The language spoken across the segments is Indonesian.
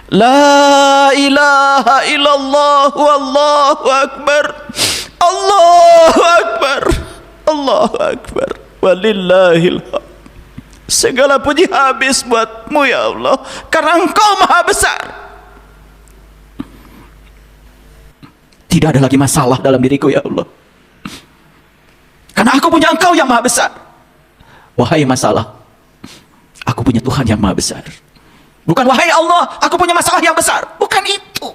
La ilaha illallah wallahu akbar. Allahu akbar. Allahu akbar. Walillahil hamd. Segala puji habis buat-Mu ya Allah, karena Engkau maha besar. Tidak ada lagi masalah dalam diriku ya Allah, karena aku punya Engkau yang maha besar. Wahai masalah, aku punya Tuhan yang maha besar. Bukan wahai Allah, aku punya masalah yang besar. Bukan itu.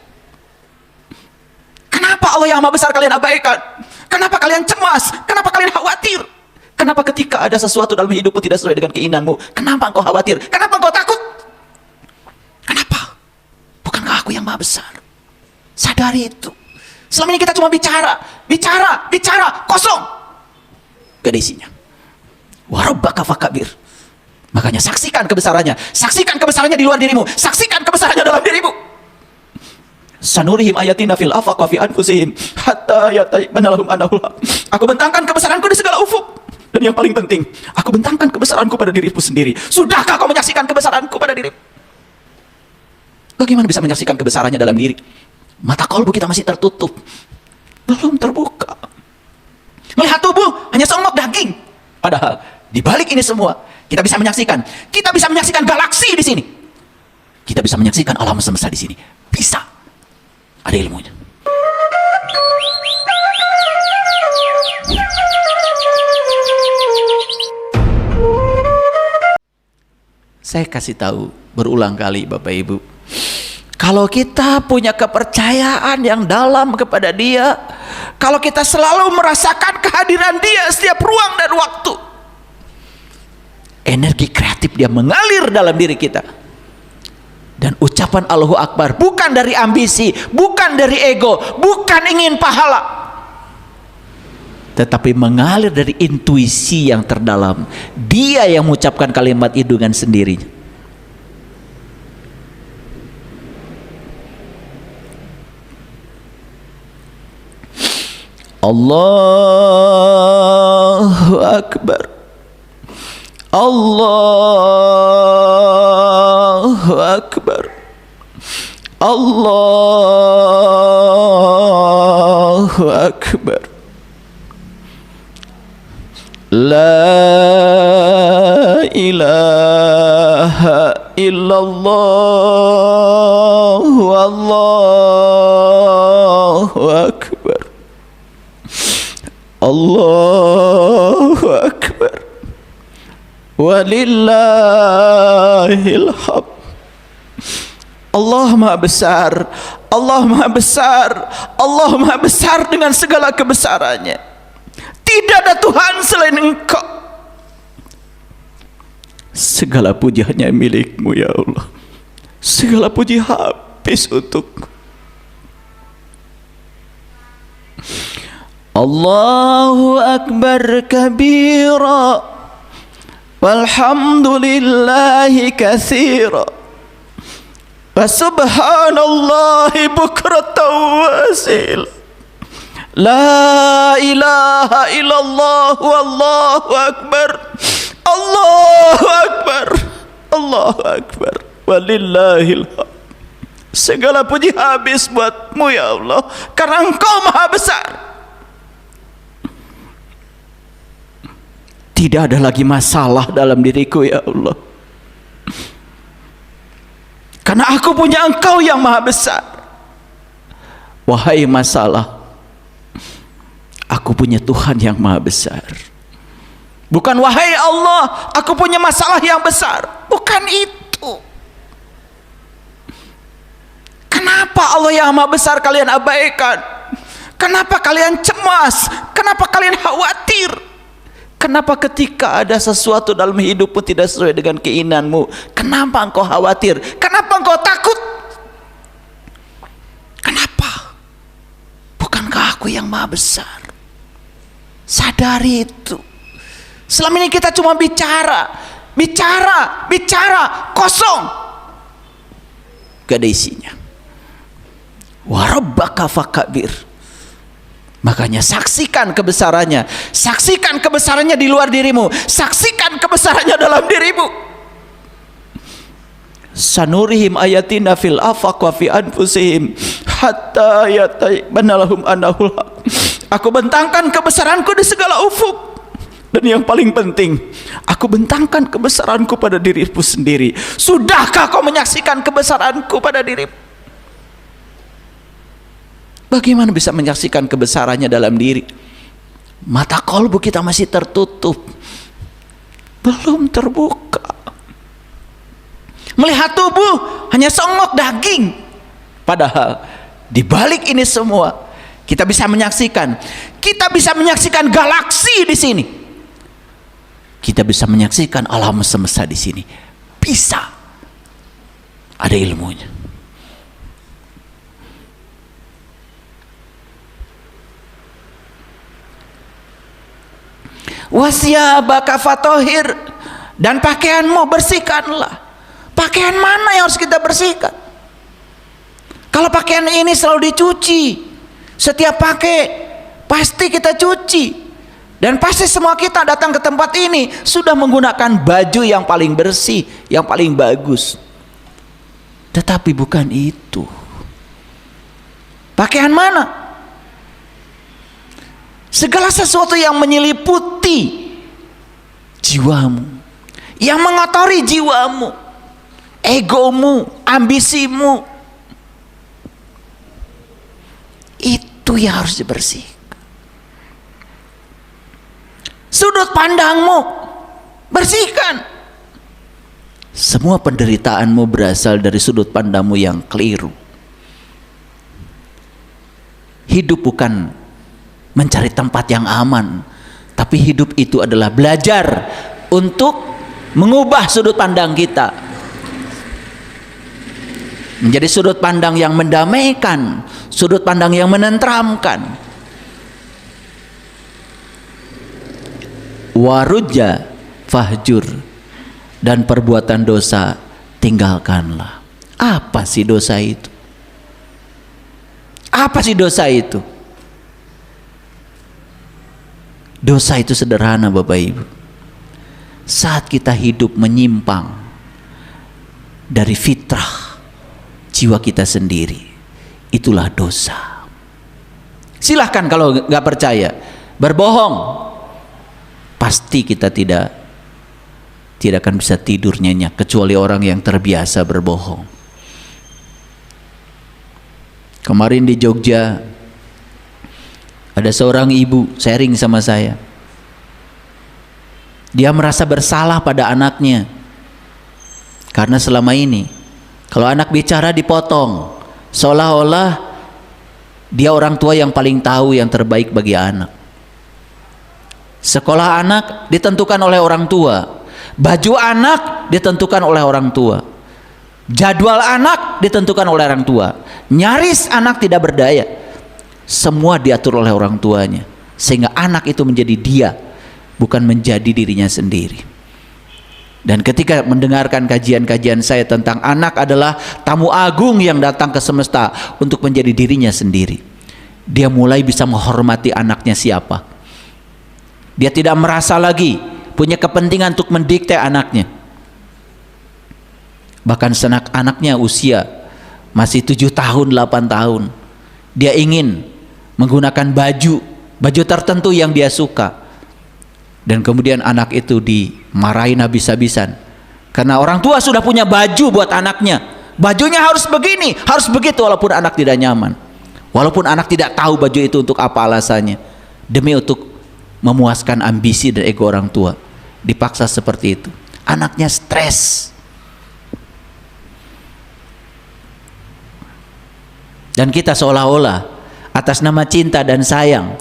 Kenapa Allah yang maha besar kalian abaikan? Kenapa kalian cemas? Kenapa kalian khawatir? Kenapa ketika ada sesuatu dalam hidupmu tidak sesuai dengan keinginanmu, kenapa engkau khawatir? Kenapa engkau takut? Kenapa? Bukankah aku yang maha besar? Sadari itu. Selama ini kita cuma bicara, kosong. Gak ada isinya. Warabbaka fakabir. Makanya saksikan kebesarannya di luar dirimu, saksikan kebesarannya dalam dirimu. Sanurihim ayatina fil afaq wa fi anfusihim hatta yatabayyana lahum annahu al-haq. Aku bentangkan kebesaranku di segala ufuk. Dan yang paling penting, aku bentangkan kebesaranku pada diriku sendiri. Sudahkah kau menyaksikan kebesaranku pada dirimu? Bagaimana bisa menyaksikan kebesarannya dalam diri? Mata kolbu kita masih tertutup, belum terbuka. Melihat tubuh hanya seonggok daging. Padahal di balik ini semua kita bisa menyaksikan galaksi di sini. Kita bisa menyaksikan alam semesta di sini. Bisa. Ada ilmunya. Saya kasih tahu berulang kali Bapak Ibu, kalau kita punya kepercayaan yang dalam kepada Dia, kalau kita selalu merasakan kehadiran Dia setiap ruang dan waktu, energi kreatif Dia mengalir dalam diri kita. Dan ucapan Allahu Akbar bukan dari ambisi, bukan dari ego, bukan ingin pahala, tetapi mengalir dari intuisi yang terdalam. Dia yang mengucapkan kalimat itu dengan sendirinya. Allahu Akbar. Allahu Akbar. Allahu Akbar. La ilaha illallah wallahu akbar. Allahu akbar. Walillahil hamd. Allah maha besar. Allah maha besar. Allah maha besar dengan segala kebesarannya. Tidak ada Tuhan selain Engkau. Segala puji hanya milik-Mu ya Allah. Segala puji habis untuk Allahu Akbar kabira walhamdulillahi katsira wa subhanallahi bukratan wa asila. La ilaha illallah wallahu akbar. Allahu akbar. Allahu akbar. Walillahil hamd. Segala puji habis buat-Mu ya Allah, karena Engkau maha besar. Tidak ada lagi masalah dalam diriku ya Allah, karena aku punya Engkau yang maha besar. Wahai masalah, aku punya Tuhan yang maha besar. Bukan wahai Allah, aku punya masalah yang besar. Bukan itu. Kenapa Allah yang maha besar kalian abaikan? Kenapa kalian cemas? Kenapa kalian khawatir? Kenapa ketika ada sesuatu dalam hidupmu tidak sesuai dengan keinginanmu, kenapa engkau khawatir? Kenapa engkau takut? Kenapa? Bukankah aku yang maha besar? Sadari itu. Selama ini kita cuma bicara, kosong. Gak ada isinya. Warabbaka fakabir. Makanya saksikan kebesarannya di luar dirimu, saksikan kebesarannya dalam dirimu. sanurihim ayatina fil afaq wa fi anfusihim hatta yatabayyana lahum annahul haq. Aku bentangkan kebesaranku di segala ufuk. Dan yang paling penting, aku bentangkan kebesaranku pada dirimu sendiri. Sudahkah kau menyaksikan kebesaranku pada dirimu? Bagaimana bisa menyaksikan kebesarannya dalam diri? Mata kolbu kita masih tertutup, belum terbuka. Melihat tubuh hanya songok daging. Padahal di balik ini semua kita bisa menyaksikan galaksi di sini. Kita bisa menyaksikan alam semesta di sini. Bisa. Ada ilmunya. Wasyabaka fatohir, dan pakaianmu bersihkanlah. Pakaian mana yang harus kita bersihkan? Kalau pakaian ini selalu dicuci, setiap pakai pasti kita cuci. Dan pasti semua kita datang ke tempat ini sudah menggunakan baju yang paling bersih, yang paling bagus. Tetapi bukan itu. Pakaian mana? Segala sesuatu yang menyeliputi jiwamu, yang mengotori jiwamu, egomu, ambisimu, itu yang harus dibersihkan. Sudut pandangmu bersihkan. Semua penderitaanmu berasal dari sudut pandangmu yang keliru. Hidup bukan mencari tempat yang aman, tapi hidup itu adalah belajar untuk mengubah sudut pandang kita menjadi sudut pandang yang mendamaikan, sudut pandang yang menenteramkan. Warujja fahjur, dan perbuatan dosa tinggalkanlah. Apa sih dosa itu? Apa sih dosa itu? Dosa itu sederhana Bapak Ibu. Saat kita hidup menyimpang dari fitrah jiwa kita sendiri, itulah dosa. Silahkan kalau nggak percaya, berbohong. Pasti kita tidak akan bisa tidur nyenyak, kecuali orang yang terbiasa berbohong. Kemarin di Jogja ada seorang ibu sharing sama saya. Dia merasa bersalah pada anaknya karena selama ini kalau anak bicara dipotong, seolah-olah dia orang tua yang paling tahu yang terbaik bagi anak. Sekolah anak ditentukan oleh orang tua, baju anak ditentukan oleh orang tua, jadwal anak ditentukan oleh orang tua. Nyaris anak tidak berdaya, semua diatur oleh orang tuanya, sehingga anak itu menjadi dia, bukan menjadi dirinya sendiri. Dan ketika mendengarkan kajian-kajian saya tentang anak adalah tamu agung yang datang ke semesta untuk menjadi dirinya sendiri, dia mulai bisa menghormati anaknya siapa. Dia tidak merasa lagi punya kepentingan untuk mendikte anaknya. Bahkan senak anaknya usia masih 7 tahun, 8 tahun, dia ingin menggunakan baju tertentu yang dia suka. Dan kemudian anak itu dimarahin habis-habisan karena orang tua sudah punya baju buat anaknya. Bajunya harus begini, harus begitu, walaupun anak tidak nyaman, walaupun anak tidak tahu baju itu untuk apa alasannya, demi untuk memuaskan ambisi dan ego orang tua, dipaksa seperti itu. Anaknya stres. Dan kita seolah-olah atas nama cinta dan sayang,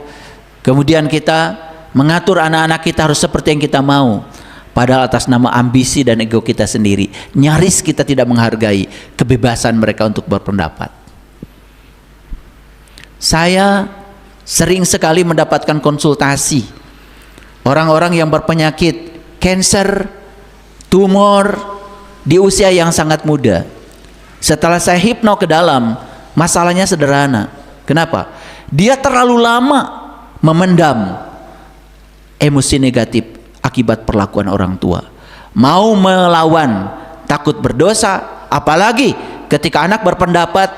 kemudian kita mengatur anak-anak kita harus seperti yang kita mau, padahal atas nama ambisi dan ego kita sendiri, nyaris kita tidak menghargai kebebasan mereka untuk berpendapat. Saya sering sekali mendapatkan konsultasi orang-orang yang berpenyakit kanker, tumor di usia yang sangat muda. Setelah saya hipno ke dalam, masalahnya sederhana. Kenapa? Dia terlalu lama memendam emosi negatif akibat perlakuan orang tua. Mau melawan, takut berdosa, Apalagi ketika anak berpendapat,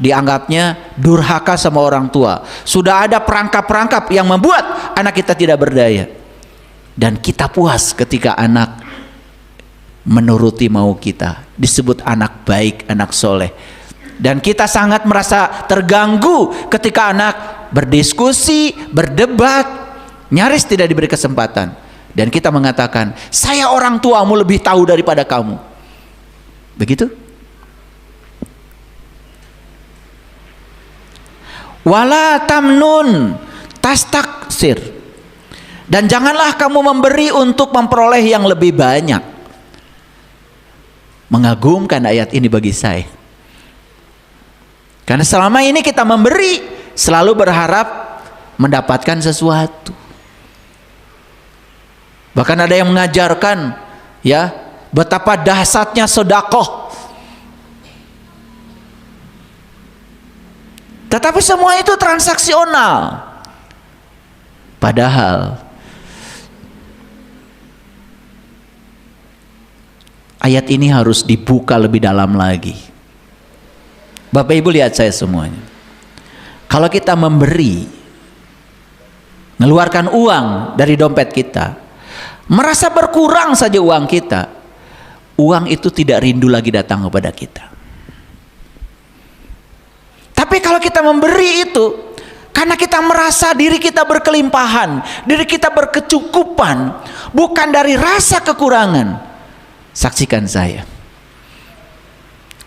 dianggapnya durhaka sama orang tua. Sudah ada perangkap-perangkap yang membuat anak kita tidak berdaya. Dan kita puas ketika anak menuruti mau kita, disebut anak baik, anak soleh. Dan kita sangat merasa terganggu ketika anak berdiskusi, berdebat, nyaris tidak diberi kesempatan. Dan kita mengatakan, saya orang tuamu lebih tahu daripada kamu. Begitu? Wala tamnun tastaksir. Dan janganlah kamu memberi untuk memperoleh yang lebih banyak. Mengagumkan ayat ini bagi saya. Karena selama ini kita memberi, selalu berharap mendapatkan sesuatu. Bahkan ada yang mengajarkan, ya, betapa dahsyatnya sedekah. Tetapi semua itu transaksional. Padahal ayat ini harus dibuka lebih dalam lagi. Bapak Ibu lihat saya semuanya. Kalau kita memberi, mengeluarkan uang dari dompet kita, merasa berkurang saja uang kita, uang itu tidak rindu lagi datang kepada kita. Tapi kalau kita memberi itu, karena kita merasa diri kita berkelimpahan, diri kita berkecukupan, bukan dari rasa kekurangan. Saksikan saya.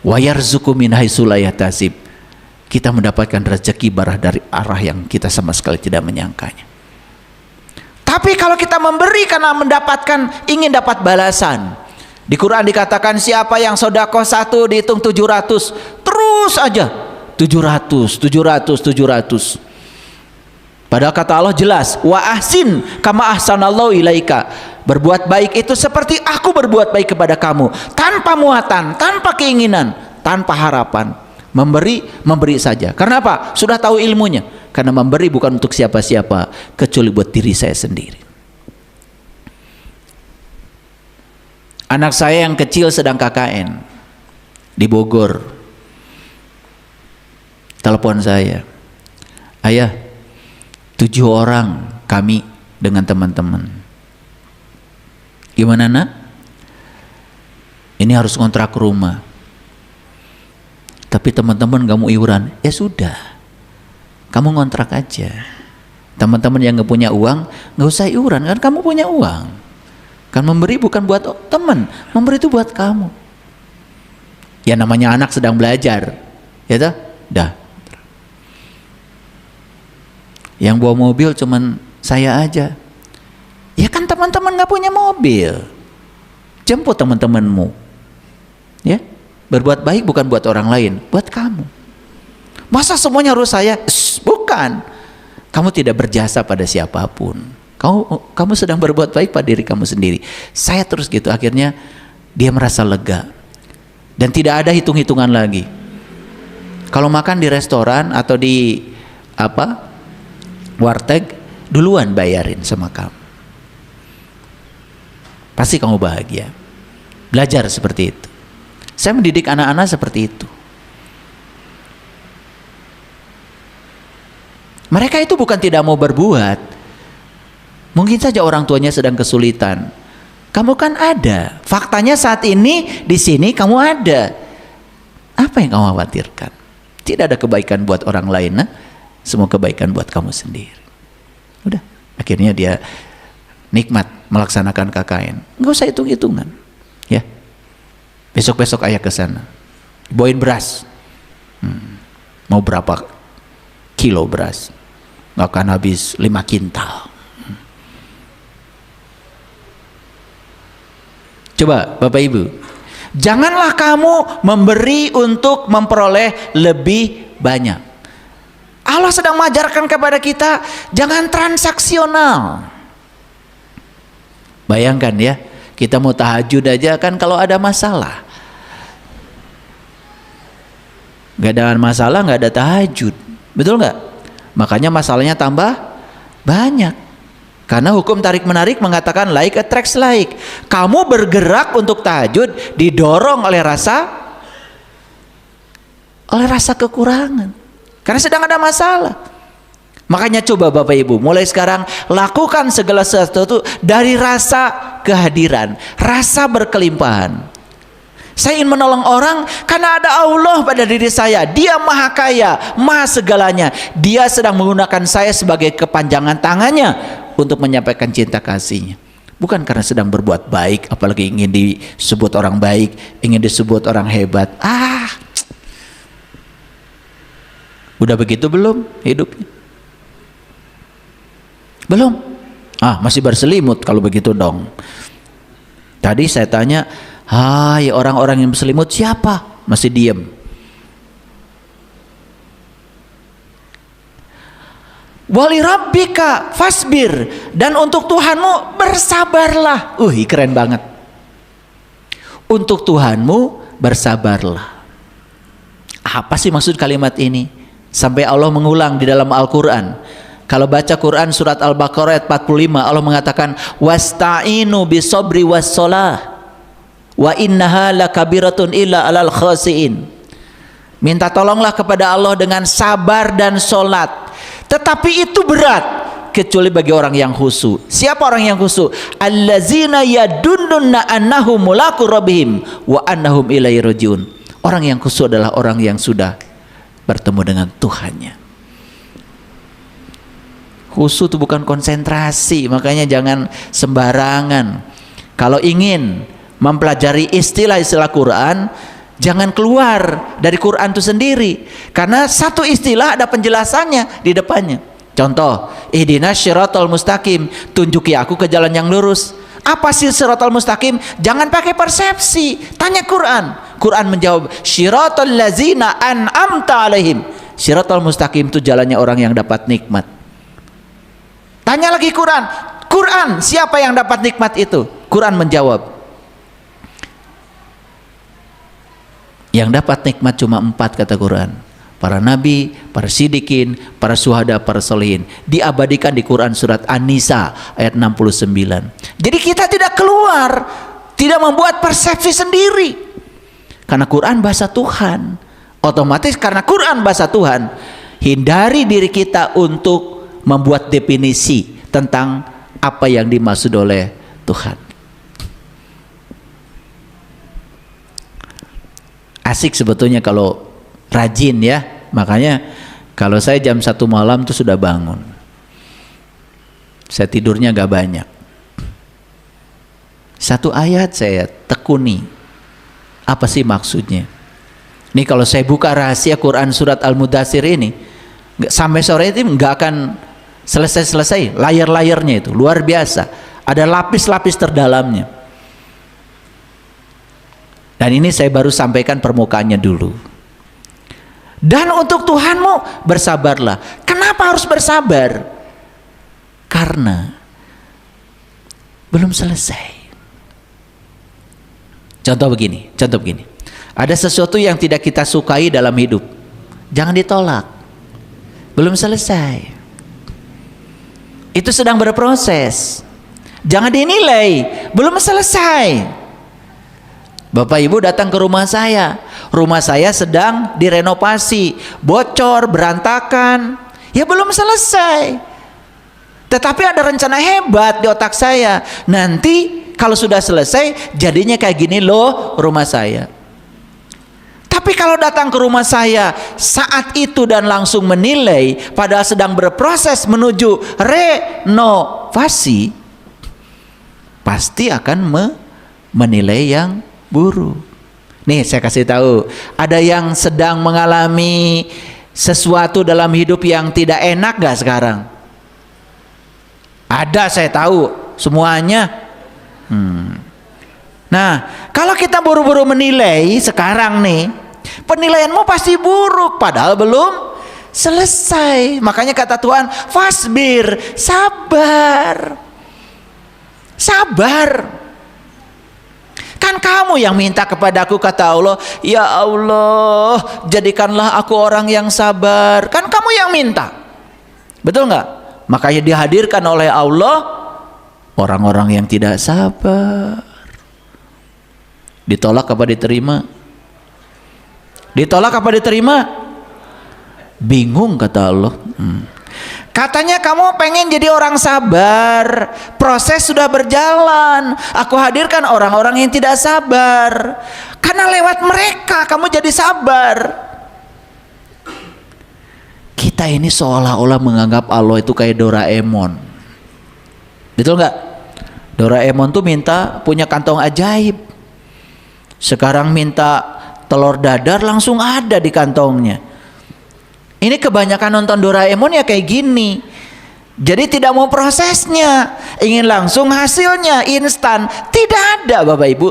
Wa yarzuqu min haitsu la yahtasib. Kita mendapatkan rezeki barah dari arah yang kita sama sekali tidak menyangkanya. Tapi kalau kita memberi karena mendapatkan, ingin dapat balasan. Di Quran dikatakan siapa yang sedekah 1 dihitung 700, terus aja 700, 700, 700. Padahal kata Allah jelas, wa ahsin kama ahsanallahu ilaika. Berbuat baik itu seperti aku berbuat baik kepada kamu, tanpa muatan, tanpa keinginan, tanpa harapan. Memberi, memberi saja. Karena apa? Sudah tahu ilmunya. Karena memberi bukan untuk siapa-siapa, kecuali buat diri saya sendiri. Anak saya yang kecil sedang KKN di Bogor, telepon saya, ayah, 7 orang kami dengan teman-teman. Gimana nak? Ini harus kontrak rumah. Tapi teman-teman gak mau iuran. Ya sudah, kamu ngontrak aja. Teman-teman yang gak punya uang, gak usah iuran, kan kamu punya uang. Kan memberi bukan buat teman, memberi itu buat kamu. Ya namanya anak sedang belajar, ya toh? Dah. Yang bawa mobil cuman saya aja. Ya kan teman-teman gak punya mobil, jemput teman-temanmu. Ya, berbuat baik bukan buat orang lain, buat kamu. Masa semuanya harus saya? Bukan. Kamu tidak berjasa pada siapapun. Kamu sedang berbuat baik pada diri kamu sendiri. Saya terus gitu, akhirnya dia merasa lega. Dan tidak ada hitung-hitungan lagi. Kalau makan di restoran atau di warteg, duluan bayarin sama kamu. Pasti kamu bahagia. Belajar seperti itu. Saya mendidik anak-anak seperti itu. Mereka itu bukan tidak mau berbuat. Mungkin saja orang tuanya sedang kesulitan. Kamu kan ada. Faktanya saat ini di sini kamu ada. Apa yang kamu khawatirkan? Tidak ada kebaikan buat orang lain, nah? Semua kebaikan buat kamu sendiri. Udah. Akhirnya dia nikmat melaksanakan KKN. Nggak usah hitung-hitungan, ya. Besok-besok ayah ke sana, bawain beras. Mau berapa kilo beras? Nggak akan habis 5 kintal. Coba Bapak Ibu, janganlah kamu memberi untuk memperoleh lebih banyak. Allah sedang mengajarkan kepada kita, jangan transaksional. Bayangkan ya, kita mau tahajud aja kan kalau ada masalah. Gak ada masalah, gak ada tahajud. Betul gak? Makanya masalahnya tambah banyak. Karena hukum tarik-menarik mengatakan like attracts like. Kamu bergerak untuk tahajud didorong oleh rasa oleh rasa kekurangan. Karena sedang ada masalah. Makanya coba Bapak Ibu, mulai sekarang lakukan segala sesuatu dari rasa kehadiran, rasa berkelimpahan. Saya ingin menolong orang karena ada Allah pada diri saya. Dia maha kaya, maha segalanya. Dia sedang menggunakan saya sebagai kepanjangan tangannya untuk menyampaikan cinta kasihnya. Bukan karena sedang berbuat baik, apalagi ingin disebut orang baik, ingin disebut orang hebat. Udah begitu belum hidupnya? Belum? Masih berselimut kalau begitu dong. Tadi saya tanya, hai orang-orang yang berselimut siapa? Masih diem. Wali rabbika fasbir, dan untuk Tuhanmu bersabarlah. Keren banget. Untuk Tuhanmu bersabarlah. Apa sih maksud kalimat ini? Sampai Allah mengulang di dalam Al-Quran. Kalau baca Quran surat Al-Baqarah ayat 45, Allah mengatakan wasta'inu bisobri wassalah wa innaha lakabiratun illa alal khasiin. Minta tolonglah kepada Allah dengan sabar dan solat, tetapi itu berat kecuali bagi orang yang khusyuk. Siapa orang yang khusyuk? Allazina yadunnuna annahum mulaqu rabbihim wa annahum ilaihi rajiun. Orang yang khusyuk adalah orang yang sudah bertemu dengan Tuhannya. Khusyuk itu bukan konsentrasi, makanya jangan sembarangan. Kalau ingin mempelajari istilah-istilah Quran, jangan keluar dari Quran itu sendiri, karena satu istilah ada penjelasannya di depannya. Contoh, ihdinas syiratal mustaqim, tunjuki aku ke jalan yang lurus. Apa sih syiratal mustaqim? Jangan pakai persepsi, tanya Quran. Quran menjawab, syiratal lazina an'amta alaihim. Syiratal mustaqim itu jalannya orang yang dapat nikmat. Tanya lagi Quran, Quran siapa yang dapat nikmat itu? Quran menjawab, yang dapat nikmat cuma 4, kata Quran. Para nabi, para sidikin, para syuhada, para solihin. Diabadikan di Quran surat An-Nisa ayat 69. Jadi kita tidak keluar, tidak membuat persepsi sendiri. Karena Quran bahasa Tuhan. Otomatis karena Quran bahasa Tuhan, hindari diri kita untuk membuat definisi tentang apa yang dimaksud oleh Tuhan. Asik sebetulnya kalau rajin ya. Makanya kalau saya jam 1 malam tuh sudah bangun. Saya tidurnya gak banyak. Satu ayat saya tekuni. Apa sih maksudnya? Nih kalau saya buka rahasia Quran surat Al-Mudaththir ini, sampai sore itu nggak akan selesai-selesai. Layar-layarnya itu luar biasa. Ada lapis-lapis terdalamnya. Dan ini saya baru sampaikan permukaannya dulu. Dan untuk Tuhanmu bersabarlah. Kenapa harus bersabar? Karena belum selesai. Contoh begini. Ada sesuatu yang tidak kita sukai dalam hidup, jangan ditolak. Belum selesai. Itu sedang berproses. Jangan dinilai, belum selesai. Bapak Ibu datang ke rumah saya. Rumah saya sedang direnovasi, bocor, berantakan. Ya belum selesai. Tetapi ada rencana hebat di otak saya. Nanti kalau sudah selesai, jadinya kayak gini loh rumah saya. Tapi kalau datang ke rumah saya saat itu dan langsung menilai, padahal sedang berproses menuju renovasi, pasti akan menilai yang buruk. Nih saya kasih tahu, ada yang sedang mengalami sesuatu dalam hidup yang tidak enak gak sekarang? Ada, saya tahu semuanya. Nah, kalau kita buru-buru menilai sekarang nih, penilaianmu pasti buruk, padahal belum selesai. Makanya kata Tuhan, fasbir, sabar. Sabar. Kan kamu yang minta kepadaku, kata Allah, ya Allah, jadikanlah aku orang yang sabar. Kan kamu yang minta. Betul nggak? Makanya dihadirkan oleh Allah orang-orang yang tidak sabar. Ditolak apa diterima? Ditolak apa diterima? Bingung kata Allah. Katanya kamu pengen jadi orang sabar, proses sudah berjalan. Aku hadirkan orang-orang yang tidak sabar, karena lewat mereka kamu jadi sabar. Kita ini seolah-olah menganggap Allah itu kayak Doraemon. Betul nggak? Doraemon tuh minta punya kantong ajaib. Sekarang minta telur dadar langsung ada di kantongnya. Ini kebanyakan nonton Doraemon ya kayak gini. Jadi tidak mau prosesnya, ingin langsung hasilnya instan. Tidak ada Bapak Ibu.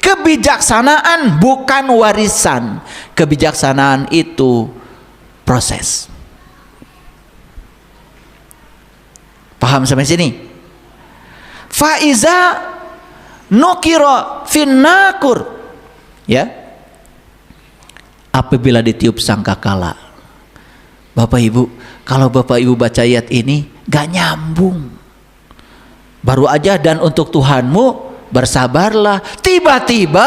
Kebijaksanaan bukan warisan. Kebijaksanaan itu proses. Paham sampai sini? Faiza nukiro finnakur. Ya. Apabila ditiup sangkakala. Bapak Ibu, kalau Bapak Ibu baca ayat ini gak nyambung. Baru aja dan untuk Tuhanmu bersabarlah, tiba-tiba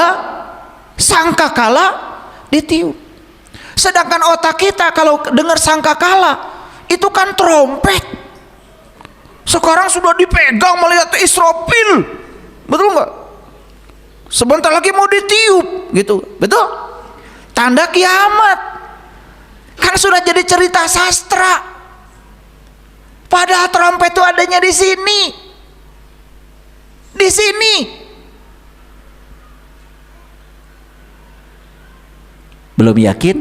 sangkakala ditiup. Sedangkan otak kita kalau dengar sangkakala itu kan trompet. Sekarang sudah dipegang melihat Israfil. Betul nggak? Sebentar lagi mau ditiup gitu. Betul? Tanda kiamat. Kan sudah jadi cerita sastra. Padahal trompet itu adanya di sini. Di sini. Belum yakin?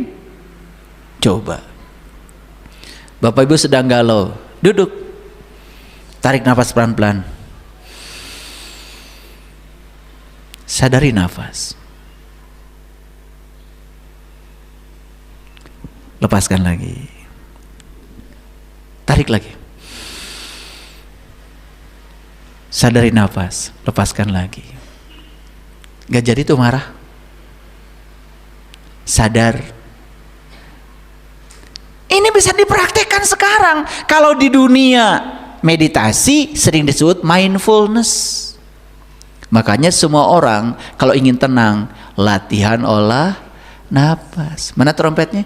Coba. Bapak Ibu sedang galau, duduk. Tarik nafas pelan-pelan. Sadari nafas. Lepaskan lagi. Tarik lagi. Sadari nafas, lepaskan lagi. Gak jadi tuh marah. Sadar. Ini bisa dipraktekkan sekarang. Kalau di dunia meditasi sering disebut mindfulness. Makanya semua orang kalau ingin tenang, latihan olah nafas. Mana trompetnya?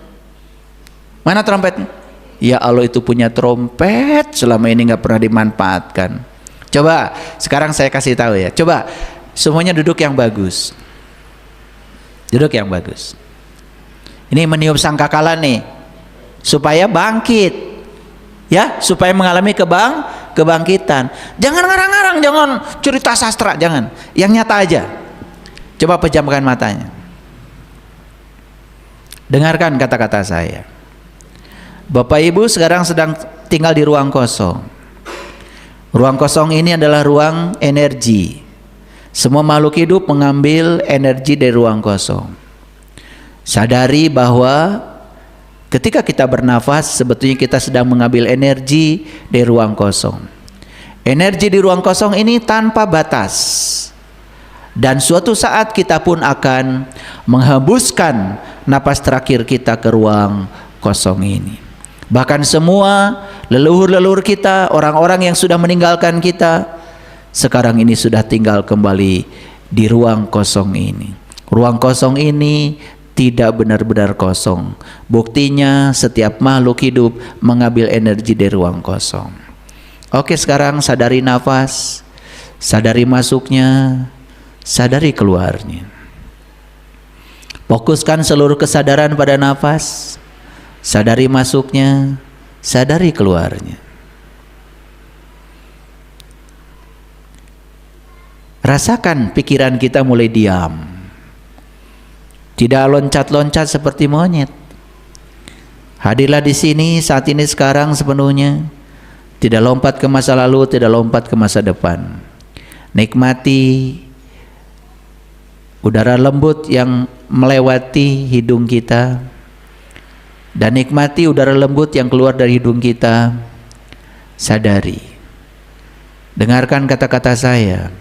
Mana trompetnya? Ya Allah, itu punya trompet selama ini nggak pernah dimanfaatkan. Coba sekarang saya kasih tahu ya. Coba semuanya duduk yang bagus. Duduk yang bagus. Ini meniup sangkakala nih supaya bangkit. Ya, supaya mengalami kebangkitan. Jangan ngarang-ngarang, jangan cerita sastra, jangan. Yang nyata aja. Coba pejamkan matanya. Dengarkan kata-kata saya. Bapak Ibu sekarang sedang tinggal di ruang kosong. Ruang kosong ini adalah ruang energi. Semua makhluk hidup mengambil energi dari ruang kosong. Sadari bahwa ketika kita bernafas, sebetulnya kita sedang mengambil energi dari ruang kosong. Energi di ruang kosong ini tanpa batas. Dan suatu saat kita pun akan menghembuskan napas terakhir kita ke ruang kosong ini. Bahkan semua leluhur-leluhur kita, orang-orang yang sudah meninggalkan kita, sekarang ini sudah tinggal kembali di ruang kosong ini. Ruang kosong ini tidak benar-benar kosong. Buktinya setiap makhluk hidup mengambil energi dari ruang kosong. Oke, sekarang sadari nafas, sadari masuknya, sadari keluarnya. Fokuskan seluruh kesadaran pada nafas. Sadari masuknya, sadari keluarnya. Rasakan pikiran kita mulai diam. Tidak loncat-loncat seperti monyet. Hadirlah di sini saat ini sekarang sepenuhnya. Tidak lompat ke masa lalu, tidak lompat ke masa depan. Nikmati udara lembut yang melewati hidung kita. Dan nikmati udara lembut yang keluar dari hidung kita. Sadari. Dengarkan kata-kata saya.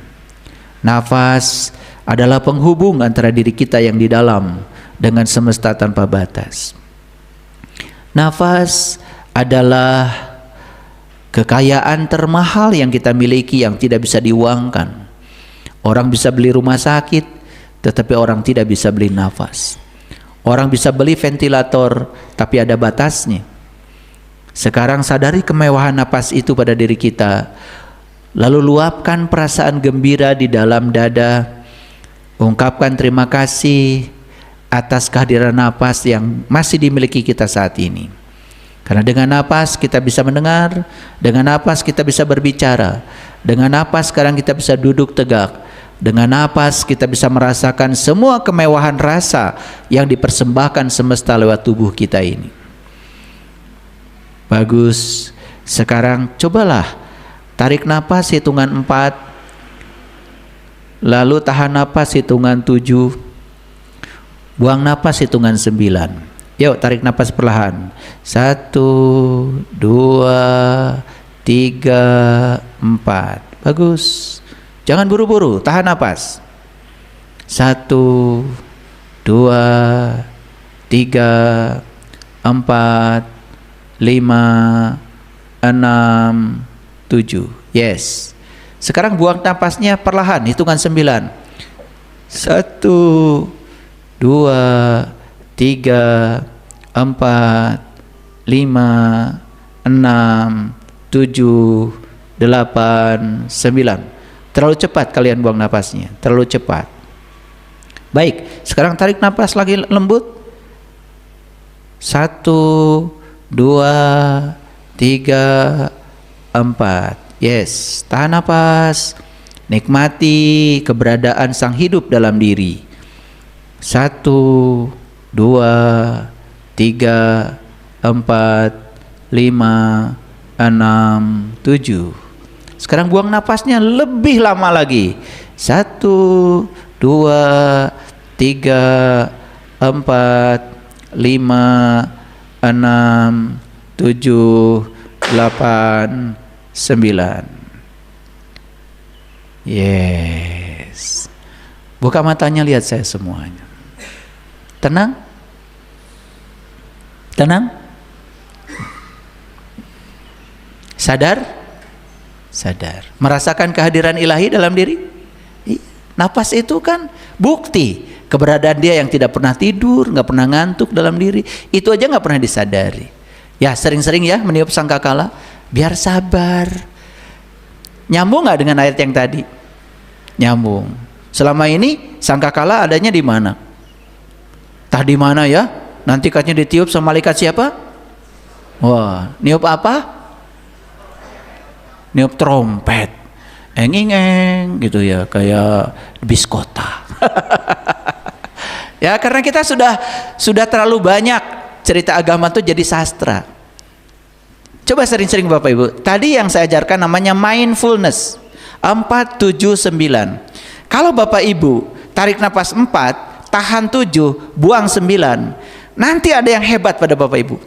Nafas adalah penghubung antara diri kita yang di dalam dengan semesta tanpa batas. Nafas adalah kekayaan termahal yang kita miliki yang tidak bisa diuangkan. Orang bisa beli rumah sakit, tetapi orang tidak bisa beli nafas. Orang bisa beli ventilator, tapi ada batasnya. Sekarang sadari kemewahan napas itu pada diri kita. Lalu luapkan perasaan gembira di dalam dada. Ungkapkan terima kasih atas kehadiran napas yang masih dimiliki kita saat ini. Karena dengan napas kita bisa mendengar, dengan napas kita bisa berbicara, dengan napas sekarang kita bisa duduk tegak, dengan napas kita bisa merasakan semua kemewahan rasa yang dipersembahkan semesta lewat tubuh kita ini. Bagus. Sekarang cobalah tarik napas hitungan 4, lalu tahan napas hitungan 7, buang napas hitungan 9. Yuk tarik napas perlahan. 1, 2, 3, 4. Bagus. Jangan buru-buru, tahan napas. 1, 2, 3, 4, 5, 6, 7. Yes. Sekarang buang napasnya perlahan, hitungan 9. 1, 2, 3, 4, 5, 6, 7, 8, 9. Terlalu cepat kalian buang napasnya, terlalu cepat. Baik, sekarang tarik napas lagi lembut. 1, 2, 3, 4. Yes, tahan napas. Nikmati keberadaan sang hidup dalam diri. 1, 2, 3, 4, 5, 6, 7. Sekarang buang napasnya lebih lama lagi. 1, 2, 3, 4, 5, 6, 7, 8, 9. Yes. Buka matanya, lihat saya semuanya. Tenang. Tenang. Sadar. Sadar. Merasakan kehadiran ilahi dalam diri. Napas itu kan bukti keberadaan dia yang tidak pernah tidur, nggak pernah ngantuk dalam diri. Itu aja nggak pernah disadari. Ya sering-sering ya meniup sangkakala. Biar sabar. Nyambung nggak dengan ayat yang tadi? Nyambung. Selama ini sangkakala adanya di mana? Tah di mana ya? Nanti katanya ditiup sama malaikat siapa? Wah, niup apa? Niup trompet. Enging gitu ya, kayak bis kota. Ya, karena kita sudah terlalu banyak cerita agama tuh jadi sastra. Coba sering-sering Bapak Ibu. Tadi yang saya ajarkan namanya mindfulness. 4, 7, 9. Kalau Bapak Ibu tarik napas 4, tahan 7, buang 9. Nanti ada yang hebat pada Bapak Ibu.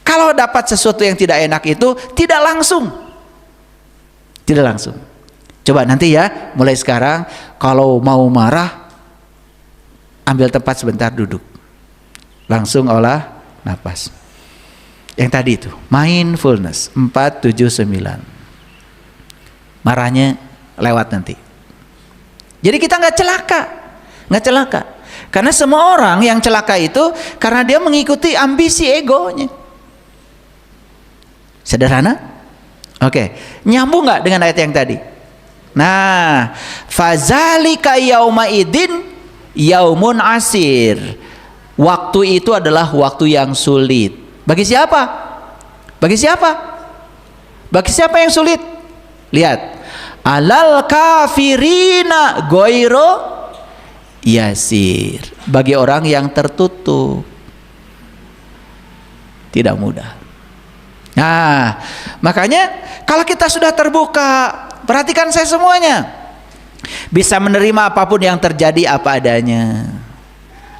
Kalau dapat sesuatu yang tidak enak itu tidak langsung. Tidak langsung. Coba nanti ya, mulai sekarang kalau mau marah, ambil tempat sebentar, duduk. Langsung olah napas. Yang tadi itu, mindfulness. 4, 7, 9. Marahnya lewat nanti. Jadi kita nggak celaka. Nggak celaka. Karena semua orang yang celaka itu karena dia mengikuti ambisi egonya. Sederhana? Oke. Nyambung nggak dengan ayat yang tadi? Nah, fazalika yauma idin yaumun asir. Waktu itu adalah waktu yang sulit. Bagi siapa? Bagi siapa? Bagi siapa yang sulit? Lihat. Alal kafirina goiro yasir. Bagi orang yang tertutup. Tidak mudah. Nah, makanya kalau kita sudah terbuka, perhatikan saya semuanya, bisa menerima apapun yang terjadi apa adanya.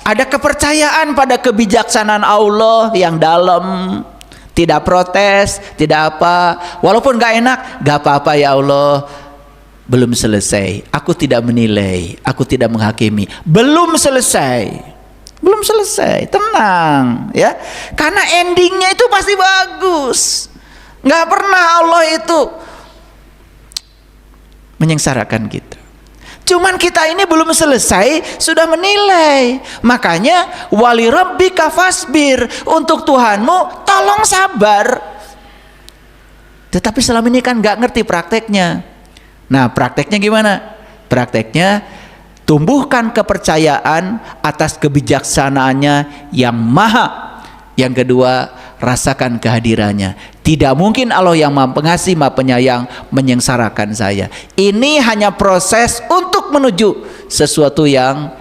Ada kepercayaan pada kebijaksanaan Allah yang dalam, tidak protes, tidak apa. Walaupun gak enak, gak apa-apa ya Allah, belum selesai. Aku tidak menilai, aku tidak menghakimi. Belum selesai. Belum selesai, tenang ya. Karena endingnya itu pasti bagus. Gak pernah Allah itu menyengsarakan kita. Cuman kita ini belum selesai sudah menilai. Makanya wali rabbika fasbir, untuk Tuhanmu tolong sabar. Tetapi selama ini kan nggak ngerti prakteknya. Nah, prakteknya gimana? Prakteknya tumbuhkan kepercayaan atas kebijaksanaannya yang maha. Yang kedua, rasakan kehadirannya. Tidak mungkin Allah yang Maha Pengasih, Maha Penyayang menyengsarakan saya. Ini hanya proses untuk menuju sesuatu yang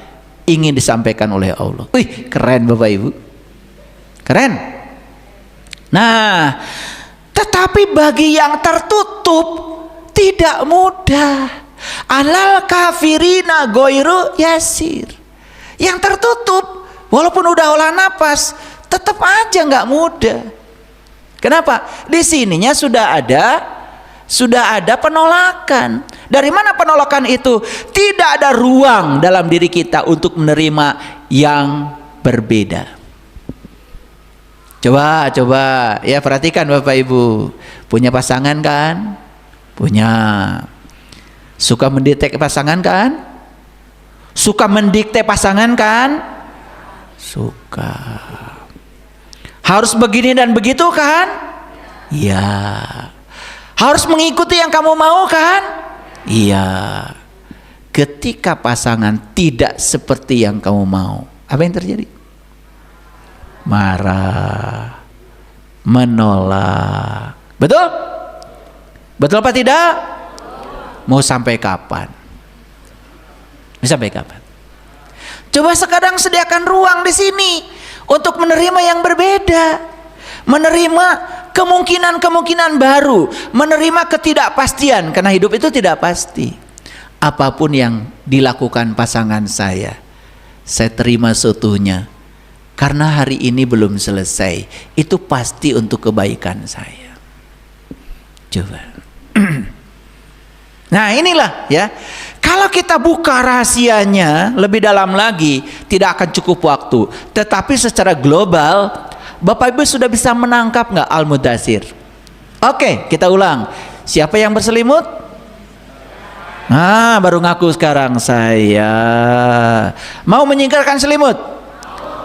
ingin disampaikan oleh Allah. Wih, keren Bapak Ibu. Keren. Nah, tetapi bagi yang tertutup tidak mudah. Alal kafirina goiru yasir. Yang tertutup walaupun udah olah napas tetap aja nggak mudah. Kenapa? Di sininya sudah ada penolakan. Dari mana penolakan itu? Tidak ada ruang dalam diri kita untuk menerima yang berbeda. Coba ya, perhatikan Bapak Ibu. Punya pasangan kan? Punya. Suka mendikte pasangan kan? Suka mendikte pasangan kan? Suka. Harus begini dan begitu kan? Iya. Harus mengikuti yang kamu mau kan? Iya. Ketika pasangan tidak seperti yang kamu mau, apa yang terjadi? Marah, menolak. Betul? Betul apa tidak? Mau sampai kapan? Mau sampai kapan? Coba sekarang sediakan ruang di sini untuk menerima yang berbeda, menerima kemungkinan-kemungkinan baru, menerima ketidakpastian, karena hidup itu tidak pasti. Apapun yang dilakukan pasangan saya terima seutuhnya, karena hari ini belum selesai. Itu pasti untuk kebaikan saya. Coba. Nah inilah ya, kalau kita buka rahasianya lebih dalam lagi tidak akan cukup waktu. Tetapi secara global Bapak Ibu sudah bisa menangkap nggak Al-Mudaththir? Oke, kita ulang. Siapa yang berselimut? Nah, baru ngaku sekarang saya. Mau menyingkirkan selimut?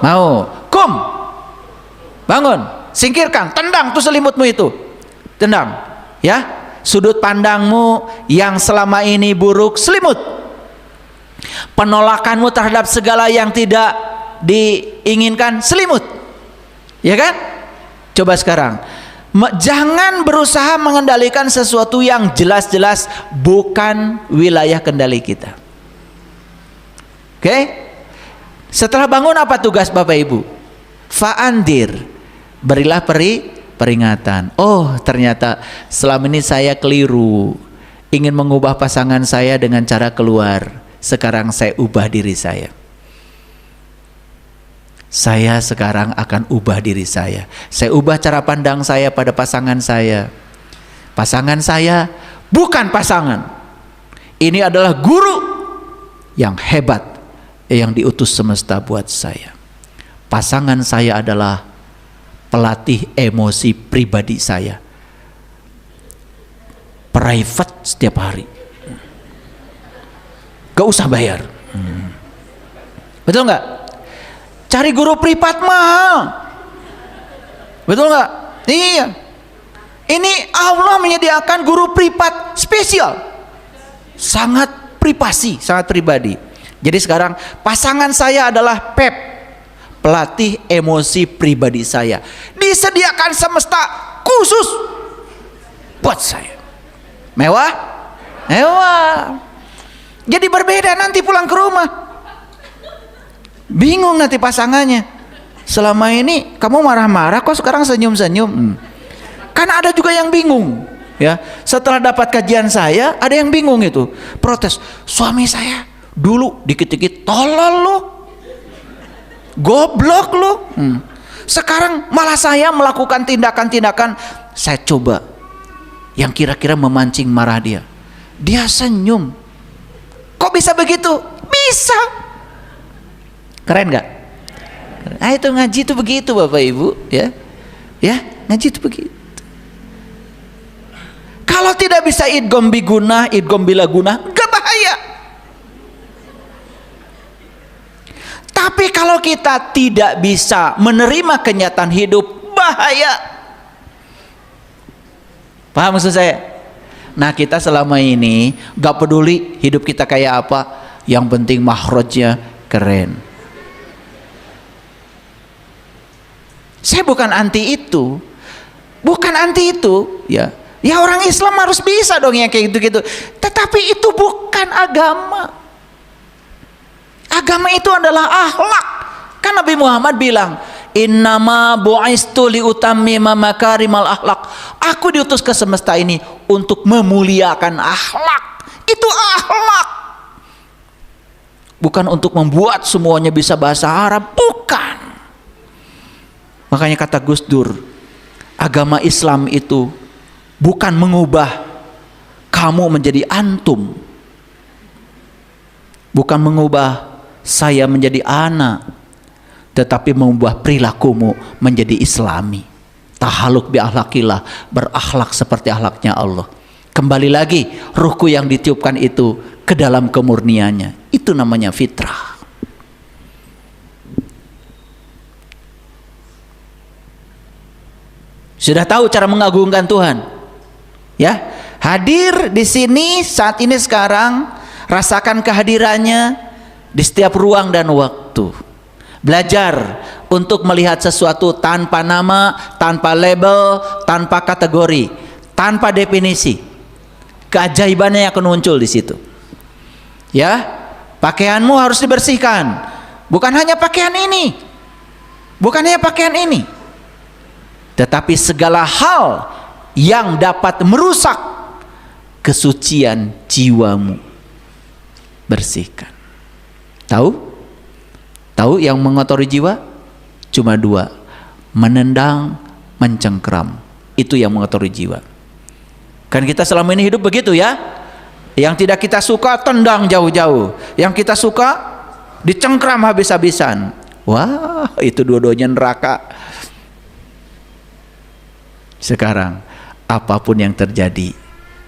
Mau. Kum, bangun, singkirkan, tendang tuh selimutmu itu. Tendang, ya. Sudut pandangmu yang selama ini buruk, selimut. Penolakanmu terhadap segala yang tidak diinginkan, selimut. Ya kan? Coba sekarang, jangan berusaha mengendalikan sesuatu yang jelas-jelas bukan wilayah kendali kita. Oke? Setelah bangun apa tugas Bapak Ibu? Fa'andir, berilah peringatan. Oh, ternyata selama ini saya keliru, ingin mengubah pasangan saya dengan cara keluar. Sekarang saya ubah diri saya. Saya sekarang akan ubah diri saya. Saya ubah cara pandang saya pada pasangan saya. Pasangan saya bukan pasangan. Ini adalah guru yang hebat yang diutus semesta buat saya. Pasangan saya adalah pelatih emosi pribadi saya. Private setiap hari. Gak usah bayar. Betul nggak? Cari guru privat mahal. Betul nggak? Iya. Ini Allah menyediakan guru privat spesial. Sangat privasi, sangat pribadi. Jadi sekarang pasangan saya adalah Pep, pelatih emosi pribadi saya. Disediakan semesta khusus buat saya. Mewah? Mewah. Jadi berbeda nanti pulang ke rumah. Bingung nanti pasangannya. Selama ini kamu marah-marah kok sekarang senyum-senyum. Kan ada juga yang bingung. Ya, setelah dapat kajian saya, ada yang bingung itu. Protes, suami saya dulu dikit-dikit tolol lu. Goblok lu. Sekarang malah saya melakukan tindakan-tindakan saya coba yang kira-kira memancing marah dia. Dia senyum. Kok bisa begitu? Bisa. Keren gak? Nah itu ngaji itu begitu Bapak Ibu, ya. Ya, ngaji itu begitu. Kalau tidak bisa idgham bi gunah, idgham bila gunah, gak bahaya. Tapi kalau kita tidak bisa menerima kenyataan hidup, bahaya. Paham maksud saya? Nah, kita selama ini gak peduli hidup kita kayak apa, yang penting mahrojnya keren. Saya bukan anti itu, ya. Ya orang Islam harus bisa dong yang kayak gitu-gitu. Tetapi itu bukan agama. Agama itu adalah akhlak. Kan Nabi Muhammad bilang, innama bu'istu liutammima makarimal akhlak. Aku diutus ke semesta ini untuk memuliakan akhlak. Itu akhlak. Bukan untuk membuat semuanya bisa bahasa Arab, bukan. Makanya kata Gus Dur, agama Islam itu bukan mengubah kamu menjadi antum, bukan mengubah saya menjadi anak, tetapi mengubah perilakumu menjadi islami. Tahaluk bi akhlakillah, berakhlak seperti akhlaknya Allah. Kembali lagi, ruhku yang ditiupkan itu ke dalam kemurniannya. Itu namanya fitrah. Sudah tahu cara mengagungkan Tuhan? Ya, hadir di sini saat ini sekarang, rasakan kehadirannya di setiap ruang dan waktu. Belajar untuk melihat sesuatu tanpa nama, tanpa label, tanpa kategori, tanpa definisi. Keajaibannya yang akan muncul di situ. Ya, pakaianmu harus dibersihkan. Bukan hanya pakaian ini, bukan hanya pakaian ini, tetapi segala hal yang dapat merusak kesucian jiwamu, bersihkan. Tahu yang mengotori jiwa? Cuma dua, menendang, mencengkram. Itu yang mengotori jiwa. Kan kita selama ini hidup begitu ya. Yang tidak kita suka tendang jauh-jauh, yang kita suka dicengkram habis-habisan. Wah, itu dua-duanya neraka. Sekarang apapun yang terjadi,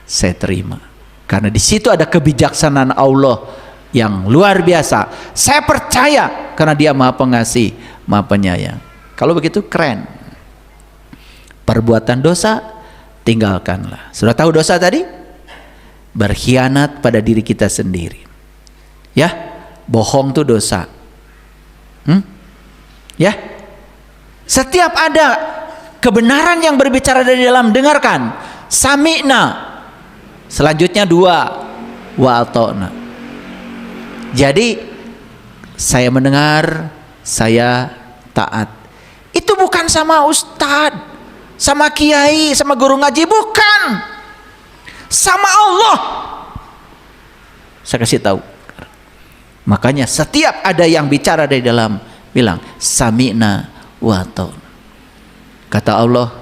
saya terima. Karena di situ ada kebijaksanaan Allah yang luar biasa. Saya percaya karena Dia Maha Pengasih, Maha Penyayang. Kalau begitu keren. Perbuatan dosa tinggalkanlah. Sudah tahu dosa tadi? Berkhianat pada diri kita sendiri. Ya, bohong itu dosa. Ya, setiap ada kebenaran yang berbicara dari dalam, dengarkan. Sami'na. Selanjutnya dua, wa ata'na. Jadi saya mendengar, saya taat. Itu bukan sama ustadz, sama kiai, sama guru ngaji, bukan. Sama Allah. Saya kasih tahu. Makanya setiap ada yang bicara dari dalam, bilang sami'na wa ata'na. Kata Allah,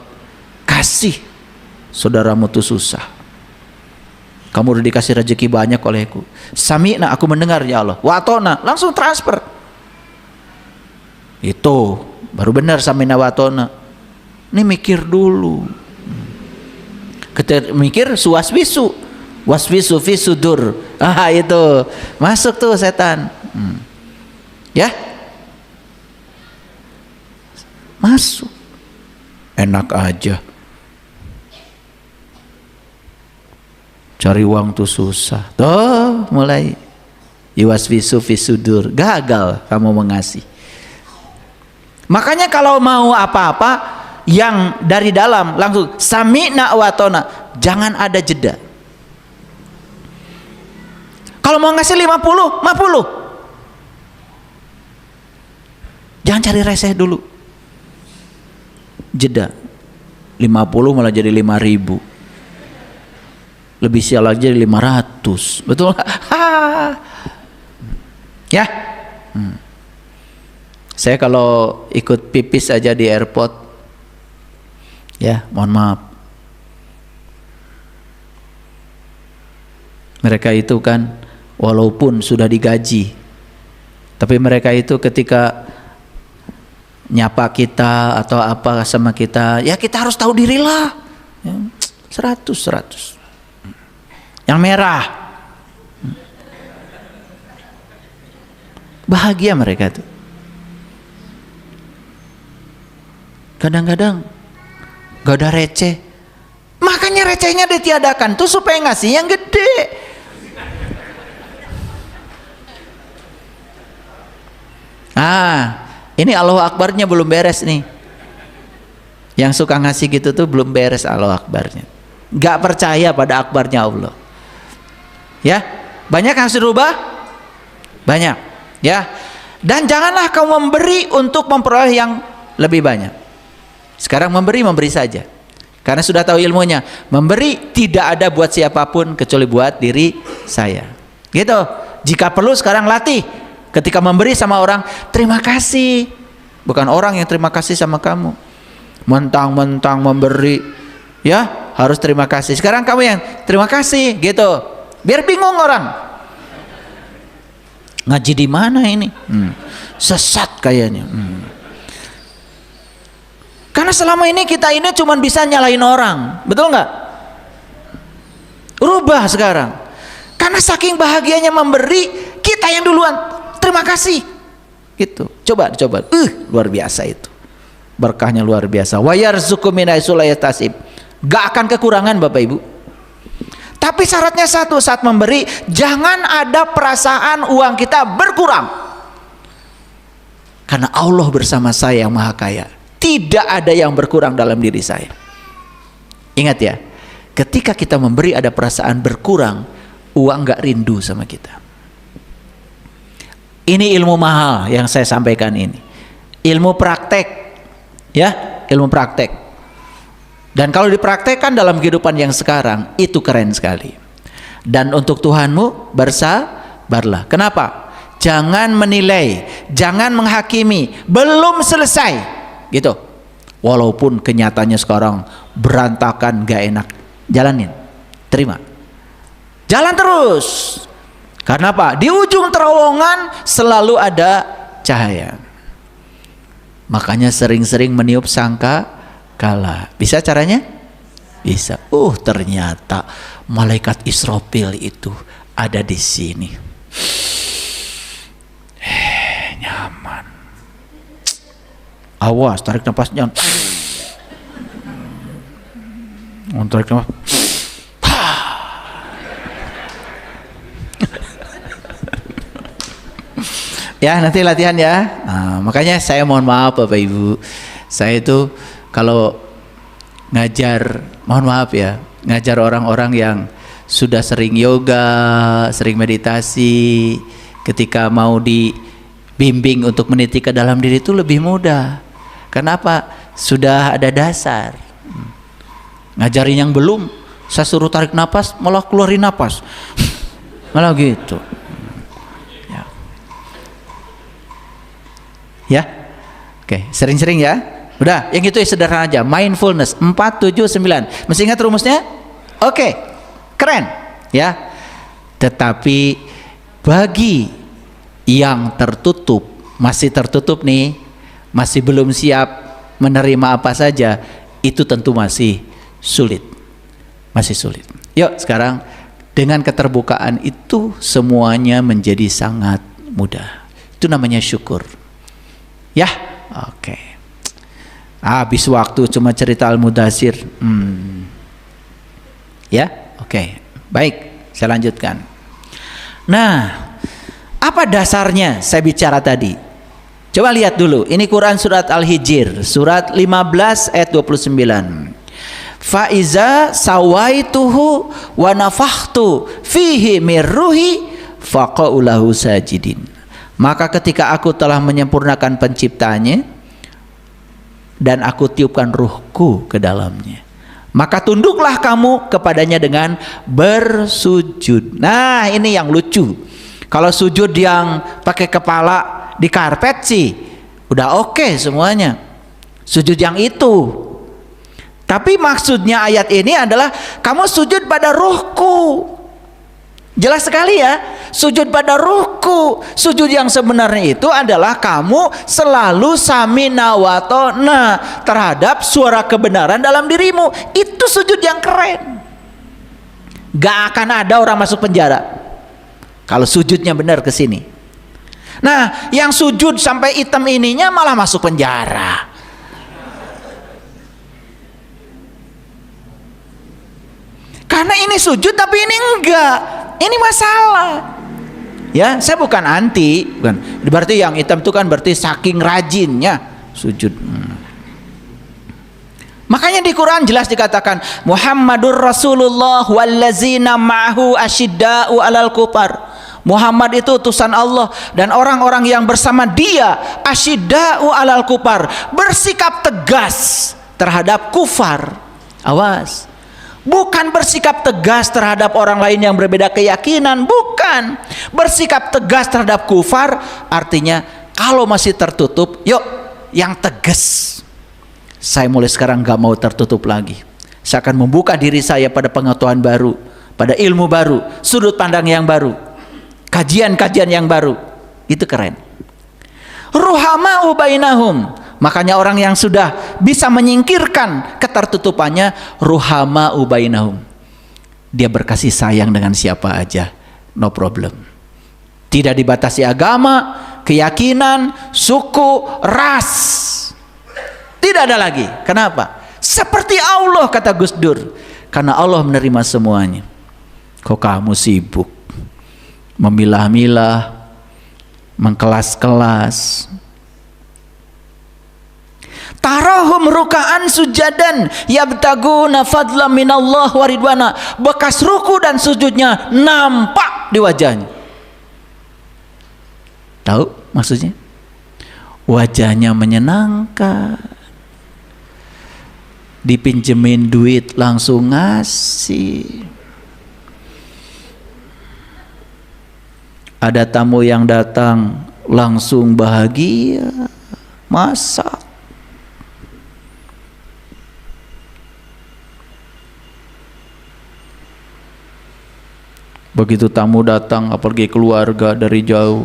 kasih saudaramu tuh susah. Kamu udah dikasih rezeki banyak olehku. Sami'na, aku mendengar ya Allah. Wa ata'na, langsung transfer. Itu baru benar sami'na wa ata'na. Ini mikir dulu. Ketika mikir suwaswisu, waswisu fi sudur. Itu masuk tuh setan. Ya, masuk. Enak aja. Cari uang tuh susah. Tuh mulai yuwaswisu fi sudur. Gagal kamu mengasih. Makanya kalau mau apa-apa yang dari dalam langsung sami'na wa ata'na, jangan ada jeda. Kalau mau ngasih 50, 50. Jangan cari reseh dulu. Jeda. 50 malah jadi 5.000. Lebih sial aja 500. Betul? Ya. Saya kalau ikut pipis aja di airport, ya mohon maaf, mereka itu kan walaupun sudah digaji, tapi mereka itu ketika nyapa kita atau apa sama kita, ya kita harus tahu dirilah. Ya, 100. Yang merah, bahagia mereka tuh. Kadang-kadang gak ada receh. Makanya recehnya ditiadakan tuh supaya ngasih yang gede. Ini Allahu Akbarnya belum beres nih. Yang suka ngasih gitu tuh belum beres Allahu Akbarnya. Gak percaya pada akbarnya Allah. Ya, banyak yang harus dirubah? Banyak. Ya. Dan janganlah kau memberi untuk memperoleh yang lebih banyak. Sekarang memberi saja. Karena sudah tahu ilmunya. Memberi tidak ada buat siapapun kecuali buat diri saya. Gitu. Jika perlu sekarang latih. Ketika memberi sama orang, terima kasih. Bukan orang yang terima kasih sama kamu. Mentang-mentang memberi, ya harus terima kasih. Sekarang kamu yang terima kasih, gitu. Biar bingung orang. Ngaji di mana ini? Sesat kayaknya. Karena selama ini kita ini cuma bisa nyalahin orang, betul nggak? Rubah sekarang. Karena saking bahagianya memberi, kita yang duluan terima kasih. Gitu. Coba. Luar biasa itu. Berkahnya luar biasa. Wa yarzuqu min haitsu la yahtasib. Gak akan kekurangan Bapak Ibu. Tapi syaratnya satu, saat memberi jangan ada perasaan uang kita berkurang. Karena Allah bersama saya yang Maha Kaya. Tidak ada yang berkurang dalam diri saya. Ingat ya, ketika kita memberi ada perasaan berkurang, uang gak rindu sama kita. Ini ilmu mahal yang saya sampaikan ini. Ilmu praktek. Ya, ilmu praktek. Dan kalau dipraktekkan dalam kehidupan yang sekarang, itu keren sekali. Dan untuk Tuhanmu bersabarlah. Kenapa? Jangan menilai, jangan menghakimi, belum selesai. Gitu. Walaupun kenyataannya sekarang berantakan, gak enak. Jalanin, terima. Jalan terus. Karena apa? Di ujung terowongan selalu ada cahaya. Makanya sering-sering meniup sangka kalah. Bisa caranya? Bisa. Ternyata malaikat Israfil itu ada di sini. Nyaman. Awas, tarik nafasnya. Tarik nafas. Ya, nanti latihan ya. Makanya saya mohon maaf Bapak Ibu. Saya itu kalau ngajar, mohon maaf ya, ngajar orang-orang yang sudah sering yoga, sering meditasi, ketika mau dibimbing untuk meniti ke dalam diri itu lebih mudah. Kenapa? Sudah ada dasar. Ngajarin yang belum, saya suruh tarik napas, malah keluarin napas. Malah gitu. Ya, oke, sering-sering ya. Udah, yang itu sederhana aja. Mindfulness 4, 7, 9. Masih ingat rumusnya? Oke, keren ya. Tetapi bagi yang tertutup, masih tertutup nih, masih belum siap menerima apa saja, itu tentu masih sulit. Masih sulit. Yuk sekarang dengan keterbukaan itu semuanya menjadi sangat mudah. Itu namanya syukur. Ya, oke. Habis waktu cuma cerita Al-Mudathir. Ya, oke. Baik, saya lanjutkan. Nah, apa dasarnya saya bicara tadi? Coba lihat dulu. Ini Quran surat Al-Hijr, surat 15 ayat 29. Fa iza sawaituhu wa nafakhtu fihi mir ruhi faqa'u lahu sajidin. Maka ketika aku telah menyempurnakan penciptanya dan aku tiupkan ruhku ke dalamnya, maka tunduklah kamu kepadanya dengan bersujud. Nah, ini yang lucu. Kalau sujud yang pakai kepala di karpet sih udah oke semuanya. Sujud yang itu. Tapi maksudnya ayat ini adalah kamu sujud pada ruhku. Jelas sekali ya, sujud pada ruhku. Sujud yang sebenarnya itu adalah kamu selalu samina wa ta'na terhadap suara kebenaran dalam dirimu. Itu sujud yang keren. Gak akan ada orang masuk penjara kalau sujudnya benar ke sini. Nah, yang sujud sampai hitam ininya malah masuk penjara. Karena ini sujud tapi ini enggak. Ini masalah. Ya, saya bukan anti, bukan. Berarti yang hitam itu kan berarti saking rajinnya sujud. Makanya di Quran jelas dikatakan Muhammadur Rasulullah wallazina ma'ahu asyidda'u 'alal kufar. Muhammad itu utusan Allah dan orang-orang yang bersama dia asyidda'u 'alal kufar, bersikap tegas terhadap kufar. Awas. Bukan bersikap tegas terhadap orang lain yang berbeda keyakinan, bukan. Bersikap tegas terhadap kufar artinya kalau masih tertutup, yuk yang tegas. Saya mulai sekarang gak mau tertutup lagi. Saya akan membuka diri saya pada pengetahuan baru, pada ilmu baru, sudut pandang yang baru, kajian-kajian yang baru. Itu keren. Ruhama'u bainahum. Makanya orang yang sudah bisa menyingkirkan ketertutupannya, ruhama'u bainahum. Dia berkasih sayang dengan siapa aja, no problem. Tidak dibatasi agama, keyakinan, suku, ras. Tidak ada lagi. Kenapa? Seperti Allah, kata Gus Dur. Karena Allah menerima semuanya. Kok kamu sibuk memilah-milah, mengkelas-kelas. Tarahum ruka'an sujadan yabtaguna fadlan minallah wa ridwana. Bekas ruku dan sujudnya nampak di wajahnya. Tahu maksudnya? Wajahnya menyenangkan. Dipinjemin duit langsung ngasih. Ada tamu yang datang langsung bahagia, masak. Begitu tamu datang, apalagi keluarga dari jauh,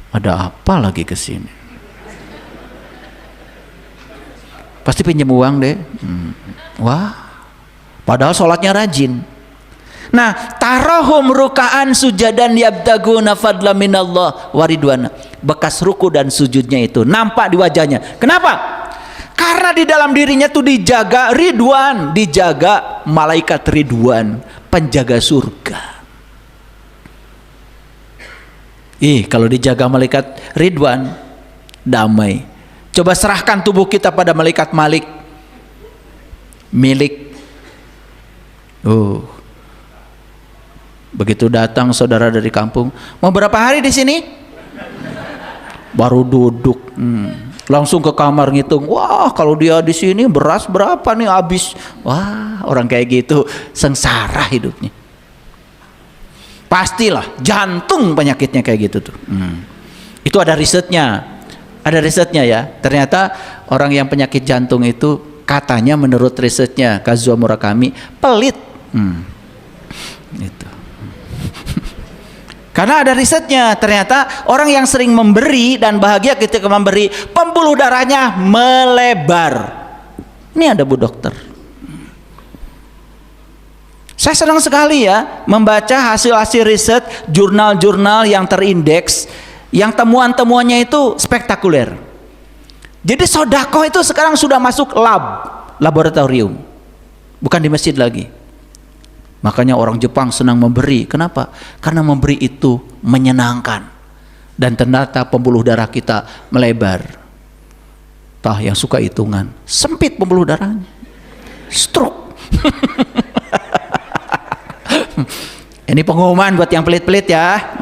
ada apa lagi ke sini? Pasti pinjam uang deh. Wah, padahal sholatnya rajin. Nah, tarahum ruka'an sujadan yabtaguna fadla minallah waridwana. Bekas ruku dan sujudnya itu nampak di wajahnya. Kenapa? Karena di dalam dirinya tuh dijaga ridwan, dijaga malaikat ridwan, penjaga surga. Kalau dijaga malaikat ridwan, damai. Coba serahkan tubuh kita pada malaikat Malik, milik. Begitu datang saudara dari kampung, mau berapa hari di sini? Baru duduk, langsung ke kamar ngitung. Wah, kalau dia di sini beras berapa nih habis? Wah, orang kayak gitu sengsara hidupnya. Pastilah jantung penyakitnya kayak gitu tuh. Itu ada risetnya. Ada risetnya ya. Ternyata orang yang penyakit jantung itu katanya menurut risetnya Kazuo Murakami pelit. Itu. Karena ada risetnya, ternyata orang yang sering memberi dan bahagia ketika memberi, pembuluh darahnya melebar. Ini ada Bu Dokter. Saya senang sekali ya membaca hasil-hasil riset jurnal-jurnal yang terindeks, yang temuan-temuannya itu spektakuler. Jadi sedekah itu sekarang sudah masuk laboratorium, bukan di masjid lagi. Makanya orang Jepang senang memberi. Kenapa? Karena memberi itu menyenangkan. Dan ternyata pembuluh darah kita melebar. Tah yang suka hitungan, sempit pembuluh darahnya, stroke. Ini pengumuman buat yang pelit-pelit ya.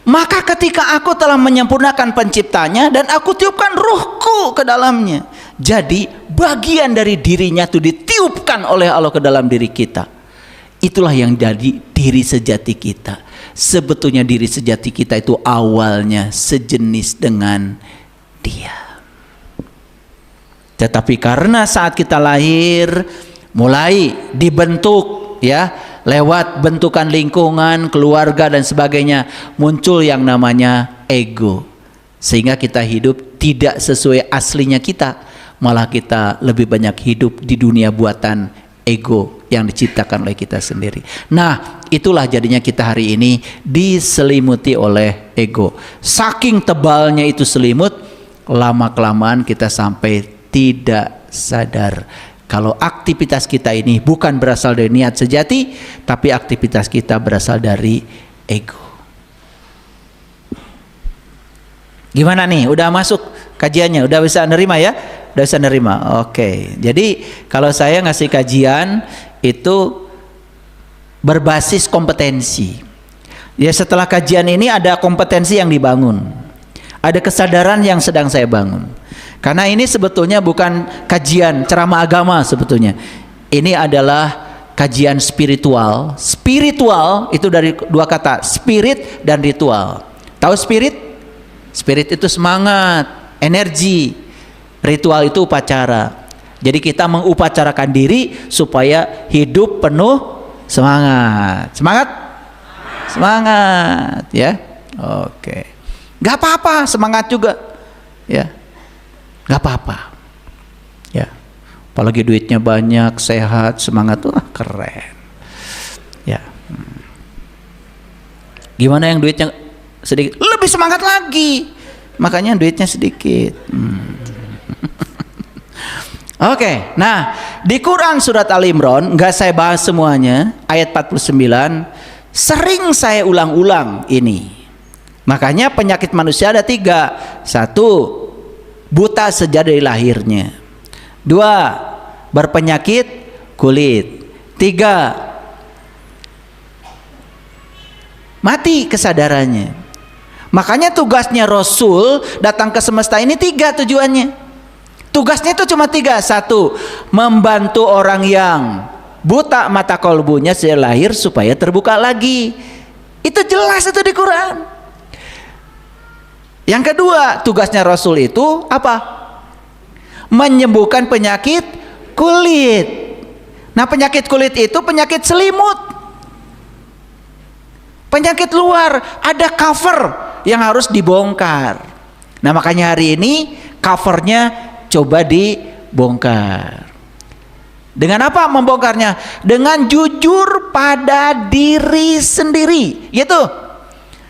Maka ketika aku telah menyempurnakan penciptanya dan aku tiupkan ruhku ke dalamnya, jadi bagian dari dirinya itu ditiupkan oleh Allah ke dalam diri kita. Itulah yang jadi diri sejati kita. Sebetulnya diri sejati kita itu awalnya sejenis dengan Dia. Tetapi karena saat kita lahir mulai dibentuk ya, lewat bentukan lingkungan, keluarga dan sebagainya, muncul yang namanya ego. Sehingga kita hidup tidak sesuai aslinya kita, malah kita lebih banyak hidup di dunia buatan ego yang diciptakan oleh kita sendiri. Nah, itulah jadinya kita hari ini diselimuti oleh ego. Saking tebalnya itu selimut, lama-kelamaan kita sampai tidak sadar Kalau aktivitas kita ini bukan berasal dari niat sejati, tapi aktivitas kita berasal dari ego. Gimana nih? Udah masuk kajiannya? Udah bisa nerima ya? Udah bisa nerima. Oke. Jadi kalau saya ngasih kajian itu berbasis kompetensi. Ya, setelah kajian ini ada kompetensi yang dibangun. Ada kesadaran yang sedang saya bangun. Karena ini sebetulnya bukan kajian ceramah agama sebetulnya. Ini adalah kajian spiritual. Spiritual itu dari dua kata, spirit dan ritual. Tahu spirit? Spirit itu semangat, energi. Ritual itu upacara. Jadi kita mengupacarakan diri supaya hidup penuh semangat. Semangat? Semangat, ya. Oke. Gak apa-apa, semangat juga, ya. Gak apa-apa, ya. Apalagi duitnya banyak, sehat, semangat, wah keren, ya. Gimana yang duitnya sedikit? Lebih semangat lagi, makanya duitnya sedikit. Oke, nah di Quran surat Al Imran, nggak saya bahas semuanya, ayat 49, sering saya ulang-ulang ini. Makanya penyakit manusia ada 3. 1, buta sejak dari lahirnya. 2, berpenyakit kulit. 3, mati kesadarannya. Makanya tugasnya Rasul datang ke semesta ini 3 tujuannya. Tugasnya itu cuma 3. 1, membantu orang yang buta mata kolbunya sejak lahir supaya terbuka lagi. Itu jelas itu di Quran. Yang kedua, tugasnya Rasul itu apa? Menyembuhkan penyakit kulit. Nah, penyakit kulit itu penyakit selimut. Penyakit luar, ada cover yang harus dibongkar. Nah, makanya hari ini covernya coba dibongkar. Dengan apa membongkarnya? Dengan jujur pada diri sendiri, gitu.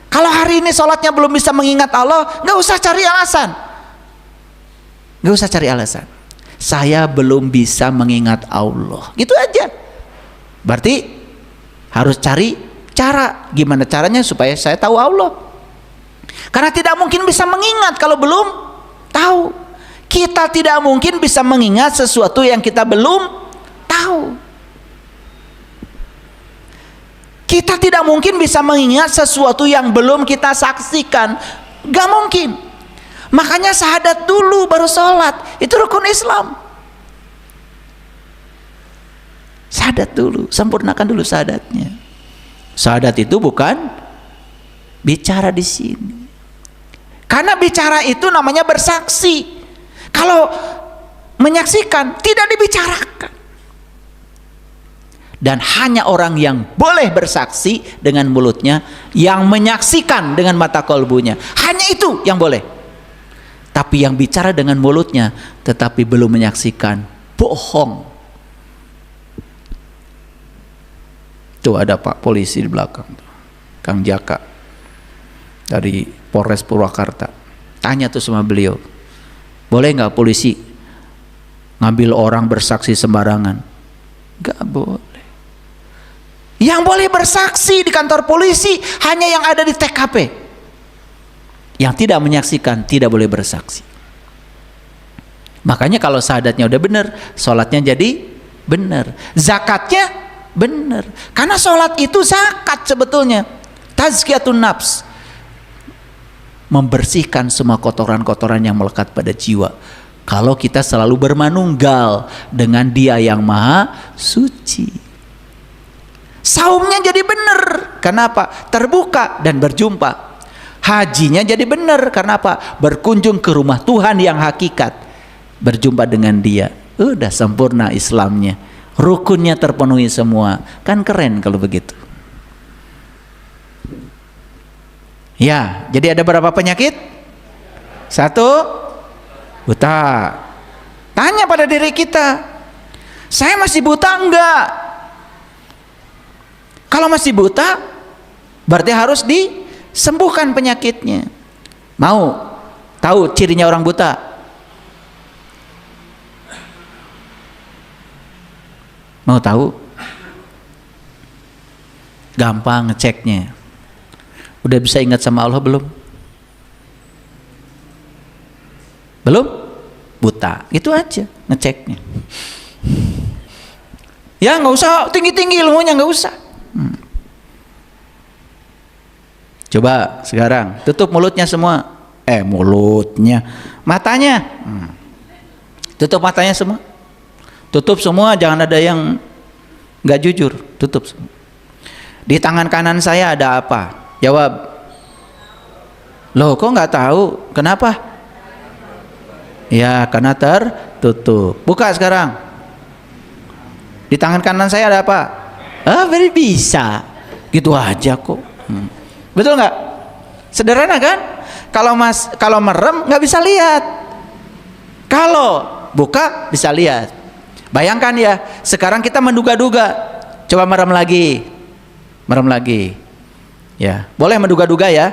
Kalau hari ini sholatnya belum bisa mengingat Allah, nggak usah cari alasan. Nggak usah cari alasan. Saya belum bisa mengingat Allah, gitu aja. Berarti harus cari cara. Gimana caranya supaya saya tahu Allah? Karena tidak mungkin bisa mengingat kalau belum tahu. Kita tidak mungkin bisa mengingat sesuatu yang kita belum tahu. Kita tidak mungkin bisa mengingat sesuatu yang belum kita saksikan. Gak mungkin. Makanya syahadat dulu baru sholat. Itu rukun Islam. Syahadat dulu, sempurnakan dulu syahadatnya. Syahadat itu bukan bicara di sini. Karena bicara itu namanya bersaksi. Kalau menyaksikan tidak dibicarakan. Dan hanya orang yang boleh bersaksi dengan mulutnya, yang menyaksikan dengan mata kolbunya, hanya itu yang boleh. Tapi yang bicara dengan mulutnya tetapi belum menyaksikan, bohong. Tuh ada Pak polisi di belakang, Kang Jaka dari Polres Purwakarta. Tanya tuh sama beliau, boleh nggak polisi ngambil orang bersaksi sembarangan? Nggak boleh. Yang boleh bersaksi di kantor polisi hanya yang ada di TKP. Yang tidak menyaksikan tidak boleh bersaksi. Makanya kalau syahadatnya udah benar, sholatnya jadi benar, zakatnya benar. Karena sholat itu zakat sebetulnya. Tazkiyatun nafs, membersihkan semua kotoran-kotoran yang melekat pada jiwa. Kalau kita selalu bermanunggal dengan Dia yang Maha Suci. Saumnya jadi benar. Kenapa? Terbuka dan berjumpa. Hajinya jadi benar. Kenapa? Berkunjung ke rumah Tuhan yang hakikat. Berjumpa dengan Dia. Udah sempurna Islamnya. Rukunnya terpenuhi semua. Kan keren kalau begitu. Ya, jadi ada berapa penyakit? 1, buta. Tanya pada diri kita, saya masih buta enggak? Kalau masih buta, berarti harus disembuhkan penyakitnya. Mau tahu cirinya orang buta? Mau tahu? Gampang ngeceknya. Udah bisa ingat sama Allah belum? Belum? Buta. Itu aja ngeceknya. Ya nggak usah tinggi-tinggi ilmunya, nggak usah. Coba sekarang tutup mulutnya semua. Mulutnya, matanya. Tutup matanya semua. Tutup semua, jangan ada yang nggak jujur. Tutup semua. Di tangan kanan saya ada apa? Jawab. Loh, kok nggak tahu? Kenapa? Ya, karena tertutup. Buka sekarang. Di tangan kanan saya ada apa? Very bisa. Gitu aja kok. Betul nggak? Sederhana kan? Kalau merem nggak bisa lihat. Kalau buka bisa lihat. Bayangkan ya, sekarang kita menduga-duga. Coba merem lagi. Merem lagi. Ya, boleh menduga-duga ya.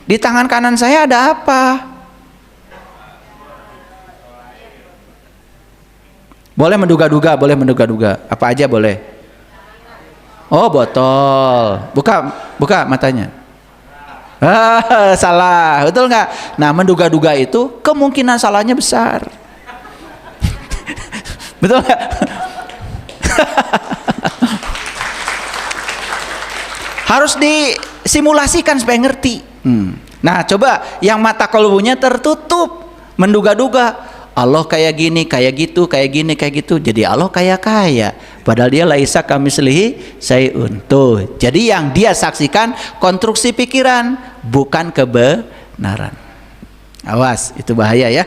Di tangan kanan saya ada apa? Boleh menduga-duga, boleh menduga-duga. Apa aja boleh. Oh, botol. Buka matanya. Salah, betul nggak? Nah, menduga-duga itu kemungkinan salahnya besar. Betul nggak? Harus disimulasikan supaya ngerti. Nah, coba yang mata kolbunya tertutup, menduga-duga Allah kayak gini, kayak gitu, kayak gini, kayak gitu. Jadi Allah kaya. Padahal dia laisa kamislihi syai'un. Tuh. Jadi yang dia saksikan konstruksi pikiran, bukan kebenaran. Awas, itu bahaya ya.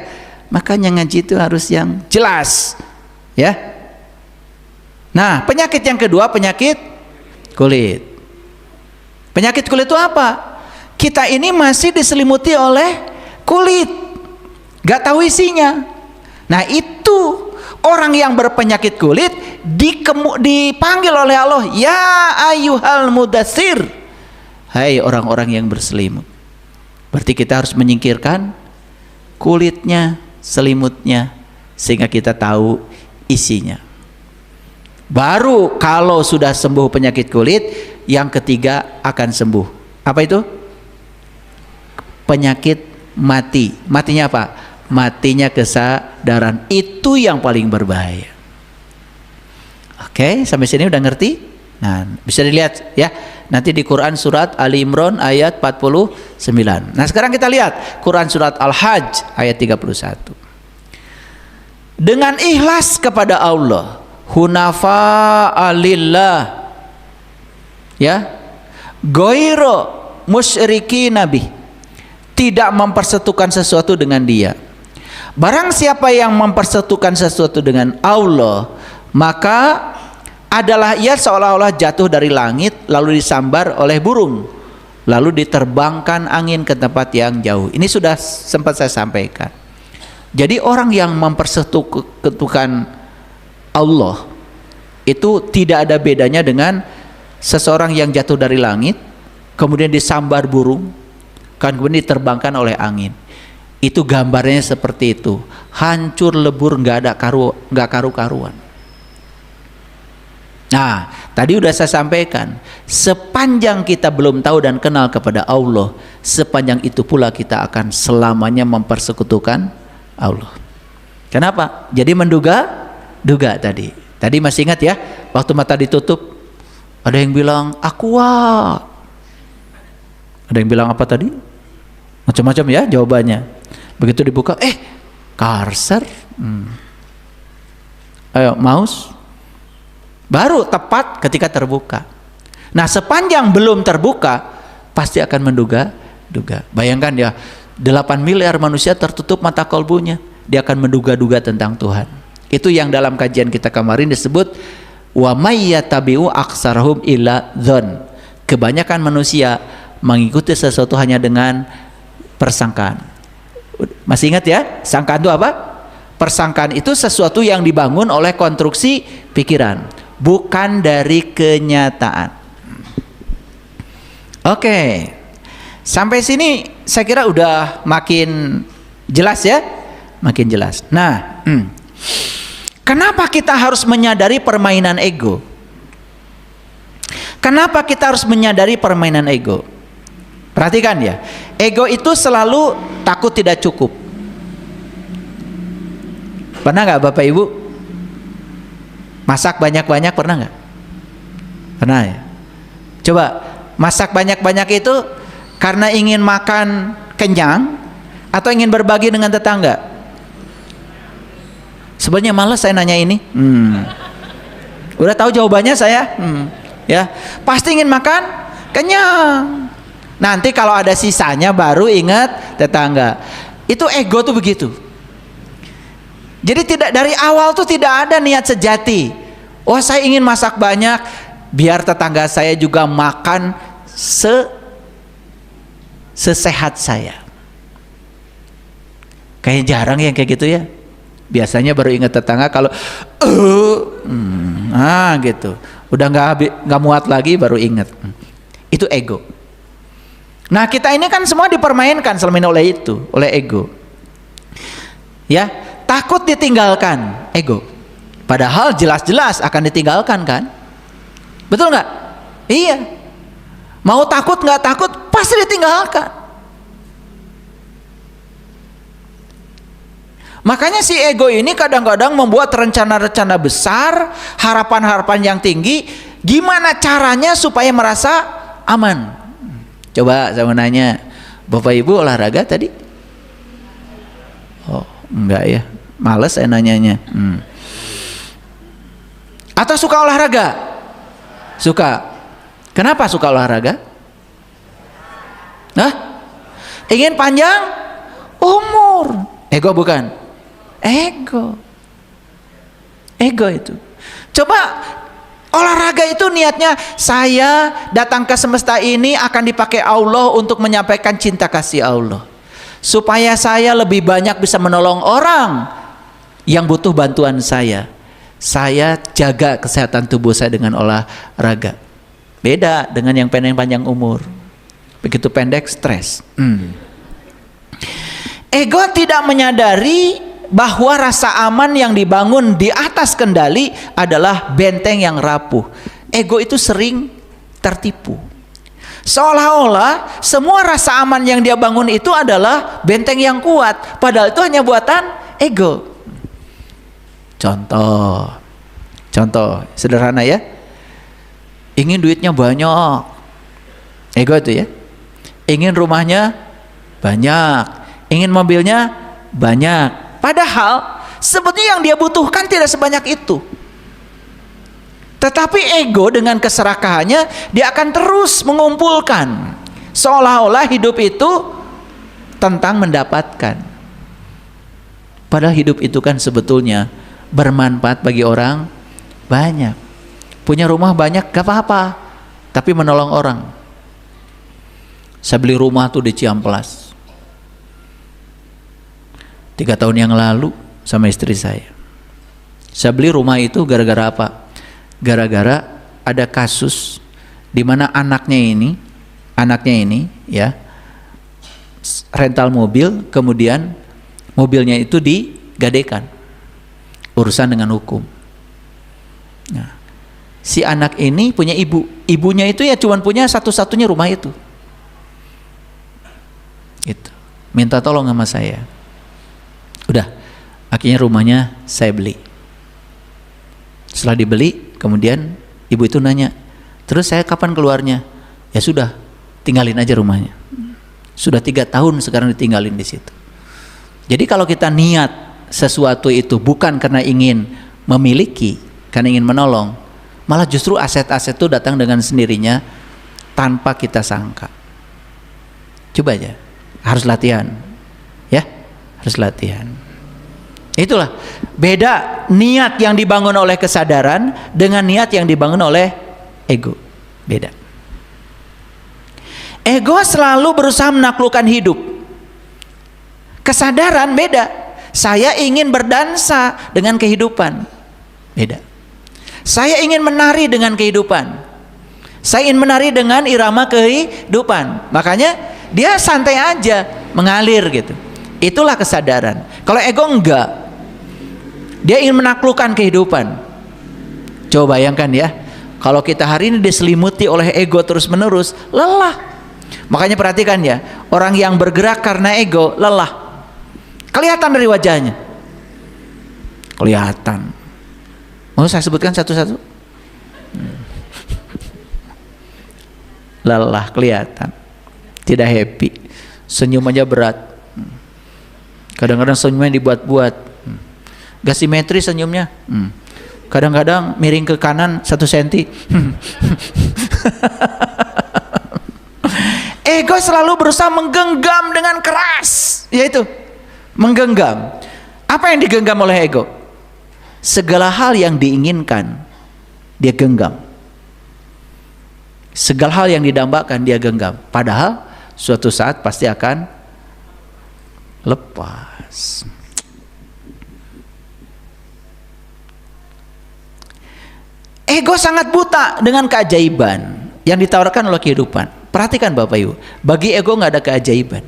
Makanya ngaji itu harus yang jelas. Ya. Nah, penyakit yang kedua, penyakit kulit. Penyakit kulit itu apa? Kita ini masih diselimuti oleh kulit, gak tahu isinya. Nah, itu orang yang berpenyakit kulit dipanggil oleh Allah, ya ayyuhal mudatsir, hai orang-orang yang berselimut. Berarti kita harus menyingkirkan kulitnya, selimutnya, sehingga kita tahu isinya. Baru kalau sudah sembuh penyakit kulit, yang ketiga akan sembuh. Apa itu? Penyakit mati. Matinya apa? Matinya kesadaran. Itu yang paling berbahaya. Oke, sampai sini udah ngerti? Nah, bisa dilihat ya. Nanti di Quran surat Ali Imran ayat 49. Nah, sekarang kita lihat Quran surat Al-Hajj ayat 31. Dengan ikhlas kepada Allah, hunafa'a lillah, ya, goiro musyriki nabi, tidak mempersatukan sesuatu dengan dia. Barang siapa yang mempersatukan sesuatu dengan Allah, maka adalah ia seolah-olah jatuh dari langit lalu disambar oleh burung, lalu diterbangkan angin ke tempat yang jauh. Ini sudah sempat saya sampaikan. Jadi orang yang mempersatukan Allah itu tidak ada bedanya dengan seseorang yang jatuh dari langit kemudian disambar burung, kemudian diterbangkan oleh angin. Itu gambarnya seperti itu, hancur lebur, nggak karu-karuan. Nah, tadi udah saya sampaikan, sepanjang kita belum tahu dan kenal kepada Allah, sepanjang itu pula kita akan selamanya mempersekutukan Allah. Kenapa? Jadi menduga-duga tadi. Tadi masih ingat ya, waktu mata ditutup, ada yang bilang aqua, ada yang bilang apa tadi? Macam-macam ya jawabannya. Begitu dibuka, cursor, ayo mouse, baru tepat ketika terbuka. Nah, sepanjang belum terbuka, pasti akan menduga-duga. Bayangkan ya, 8 miliar manusia tertutup mata kolbunya, dia akan menduga-duga tentang Tuhan. Itu yang dalam kajian kita kemarin disebut wa may yattabi'u aktsarahum illa dzan. Kebanyakan manusia mengikuti sesuatu hanya dengan persangkaan. Masih ingat ya? Sangkaan itu apa? Persangkaan itu sesuatu yang dibangun oleh konstruksi pikiran, bukan dari kenyataan. Oke. Sampai sini saya kira udah makin jelas ya? Makin jelas. Nah, Kenapa kita harus menyadari permainan ego? Kenapa kita harus menyadari permainan ego? Perhatikan ya, ego itu selalu takut tidak cukup. Pernah nggak Bapak Ibu masak banyak-banyak, pernah nggak? Pernah ya? Coba masak banyak-banyak itu karena ingin makan kenyang atau ingin berbagi dengan tetangga? Sebenarnya malas saya nanya ini. Udah tahu jawabannya saya. Ya, pasti ingin makan kenyang. Nanti kalau ada sisanya baru ingat tetangga. Itu ego tuh begitu. Jadi tidak, dari awal tuh tidak ada niat sejati. Oh, saya ingin masak banyak biar tetangga saya juga makan sesehat saya. Kayak jarang yang kayak gitu ya. Biasanya baru ingat tetangga kalau gitu. Udah nggak muat lagi baru ingat. Itu ego. Nah, kita ini kan semua dipermainkan selama ini oleh ego. Ya, takut ditinggalkan, ego. Padahal jelas-jelas akan ditinggalkan kan? Betul nggak? Iya. Mau takut nggak takut pasti ditinggalkan. Makanya si ego ini kadang-kadang membuat rencana-rencana besar, harapan-harapan yang tinggi. Gimana caranya supaya merasa aman? Coba saya mau nanya, Bapak Ibu olahraga tadi? Oh, enggak ya, males saya nanyanya. Atau suka olahraga? Suka. Kenapa suka olahraga? Ingin panjang umur. Ego bukan? Ego itu. Coba olahraga itu niatnya saya datang ke semesta ini akan dipakai Allah untuk menyampaikan cinta kasih Allah, supaya saya lebih banyak bisa menolong orang yang butuh bantuan saya. Saya jaga kesehatan tubuh saya dengan olahraga. Beda dengan yang panjang umur. Begitu pendek stres. Ego tidak menyadari bahwa rasa aman yang dibangun di atas kendali adalah benteng yang rapuh. Ego itu sering tertipu. Seolah-olah semua rasa aman yang dia bangun itu adalah benteng yang kuat, padahal itu hanya buatan ego. Contoh sederhana ya. Ingin duitnya banyak. Ego itu ya. Ingin rumahnya banyak, ingin mobilnya banyak. Padahal sebetulnya yang dia butuhkan tidak sebanyak itu. Tetapi ego dengan keserakahannya dia akan terus mengumpulkan. Seolah-olah hidup itu tentang mendapatkan. Padahal hidup itu kan sebetulnya bermanfaat bagi orang banyak. Punya rumah banyak gak apa-apa, tapi menolong orang. Saya beli rumah tuh di Ciamplas 3 tahun yang lalu sama istri saya. Saya beli rumah itu gara-gara apa? Gara-gara ada kasus di mana anaknya ini ya rental mobil, kemudian mobilnya itu digadekan. Urusan dengan hukum. Nah, si anak ini punya ibunya itu ya cuma punya satu-satunya rumah itu. Gitu. Minta tolong sama saya. Udah, akhirnya rumahnya saya beli. Setelah dibeli, kemudian ibu itu nanya, terus saya kapan keluarnya? Ya sudah, tinggalin aja rumahnya. Sudah 3 tahun sekarang ditinggalin di situ. Jadi kalau kita niat sesuatu itu bukan karena ingin memiliki, karena ingin menolong, malah justru aset-aset itu datang dengan sendirinya tanpa kita sangka. Coba aja, harus latihan, ya, harus latihan. Itulah beda niat yang dibangun oleh kesadaran dengan niat yang dibangun oleh ego. Beda. Ego selalu berusaha menaklukkan hidup. Kesadaran beda. Saya ingin berdansa dengan kehidupan. Beda. Saya ingin menari dengan kehidupan. Saya ingin menari dengan irama kehidupan. Makanya dia santai aja, mengalir gitu. Itulah kesadaran. Kalau ego enggak. Dia ingin menaklukkan kehidupan. Coba bayangkan ya, kalau kita hari ini diselimuti oleh ego terus-menerus, lelah. Makanya perhatikan ya, orang yang bergerak karena ego lelah. Kelihatan dari wajahnya. Kelihatan. Mau saya sebutkan satu-satu? Lelah, kelihatan. Tidak happy. Senyum aja berat. Kadang-kadang senyumnya dibuat-buat. Gak simetris senyumnya. Kadang-kadang miring ke kanan 1 senti. Ego selalu berusaha menggenggam dengan keras, yaitu menggenggam. Apa yang digenggam oleh ego? Segala hal yang diinginkan dia genggam. Segala hal yang didambakan dia genggam. Padahal suatu saat pasti akan lepas. Ego sangat buta dengan keajaiban yang ditawarkan oleh kehidupan. Perhatikan Bapak Ibu, bagi ego nggak ada keajaiban.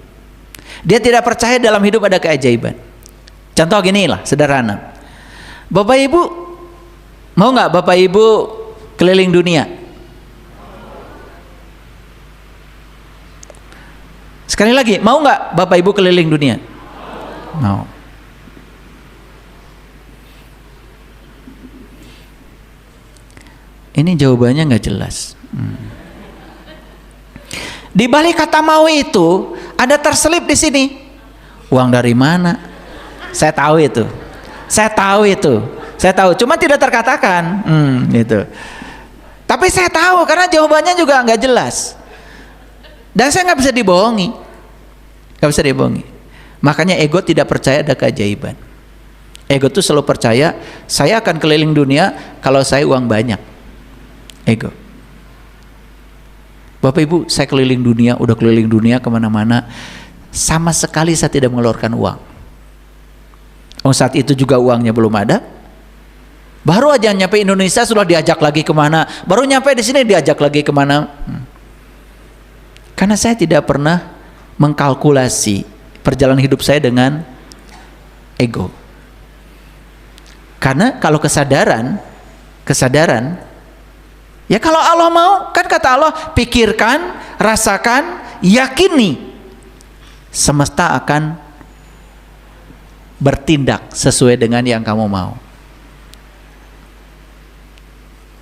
Dia tidak percaya dalam hidup ada keajaiban. Contoh gini lah, sederhana. Bapak Ibu, mau nggak Bapak Ibu keliling dunia? Sekali lagi, mau nggak Bapak Ibu keliling dunia? Mau. Ini jawabannya nggak jelas. Di balik kata mau itu ada terselip di sini. Uang dari mana? Saya tahu itu. Saya tahu itu. Saya tahu. Cuma tidak terkatakan. Gitu. Tapi saya tahu karena jawabannya juga nggak jelas. Dan saya nggak bisa dibohongi. Nggak bisa dibohongi. Makanya ego tidak percaya ada keajaiban. Ego tuh selalu percaya saya akan keliling dunia kalau saya uang banyak. Ego. Bapak Ibu, saya keliling dunia, udah keliling dunia kemana-mana, sama sekali saya tidak mengeluarkan uang. Saat itu juga uangnya belum ada. Baru aja nyampe Indonesia sudah diajak lagi kemana, baru nyampe di sini diajak lagi kemana. Karena saya tidak pernah mengkalkulasi perjalanan hidup saya dengan ego. Karena kalau kesadaran, ya kalau Allah mau, kan kata Allah, pikirkan, rasakan, yakini, semesta akan bertindak sesuai dengan yang kamu mau.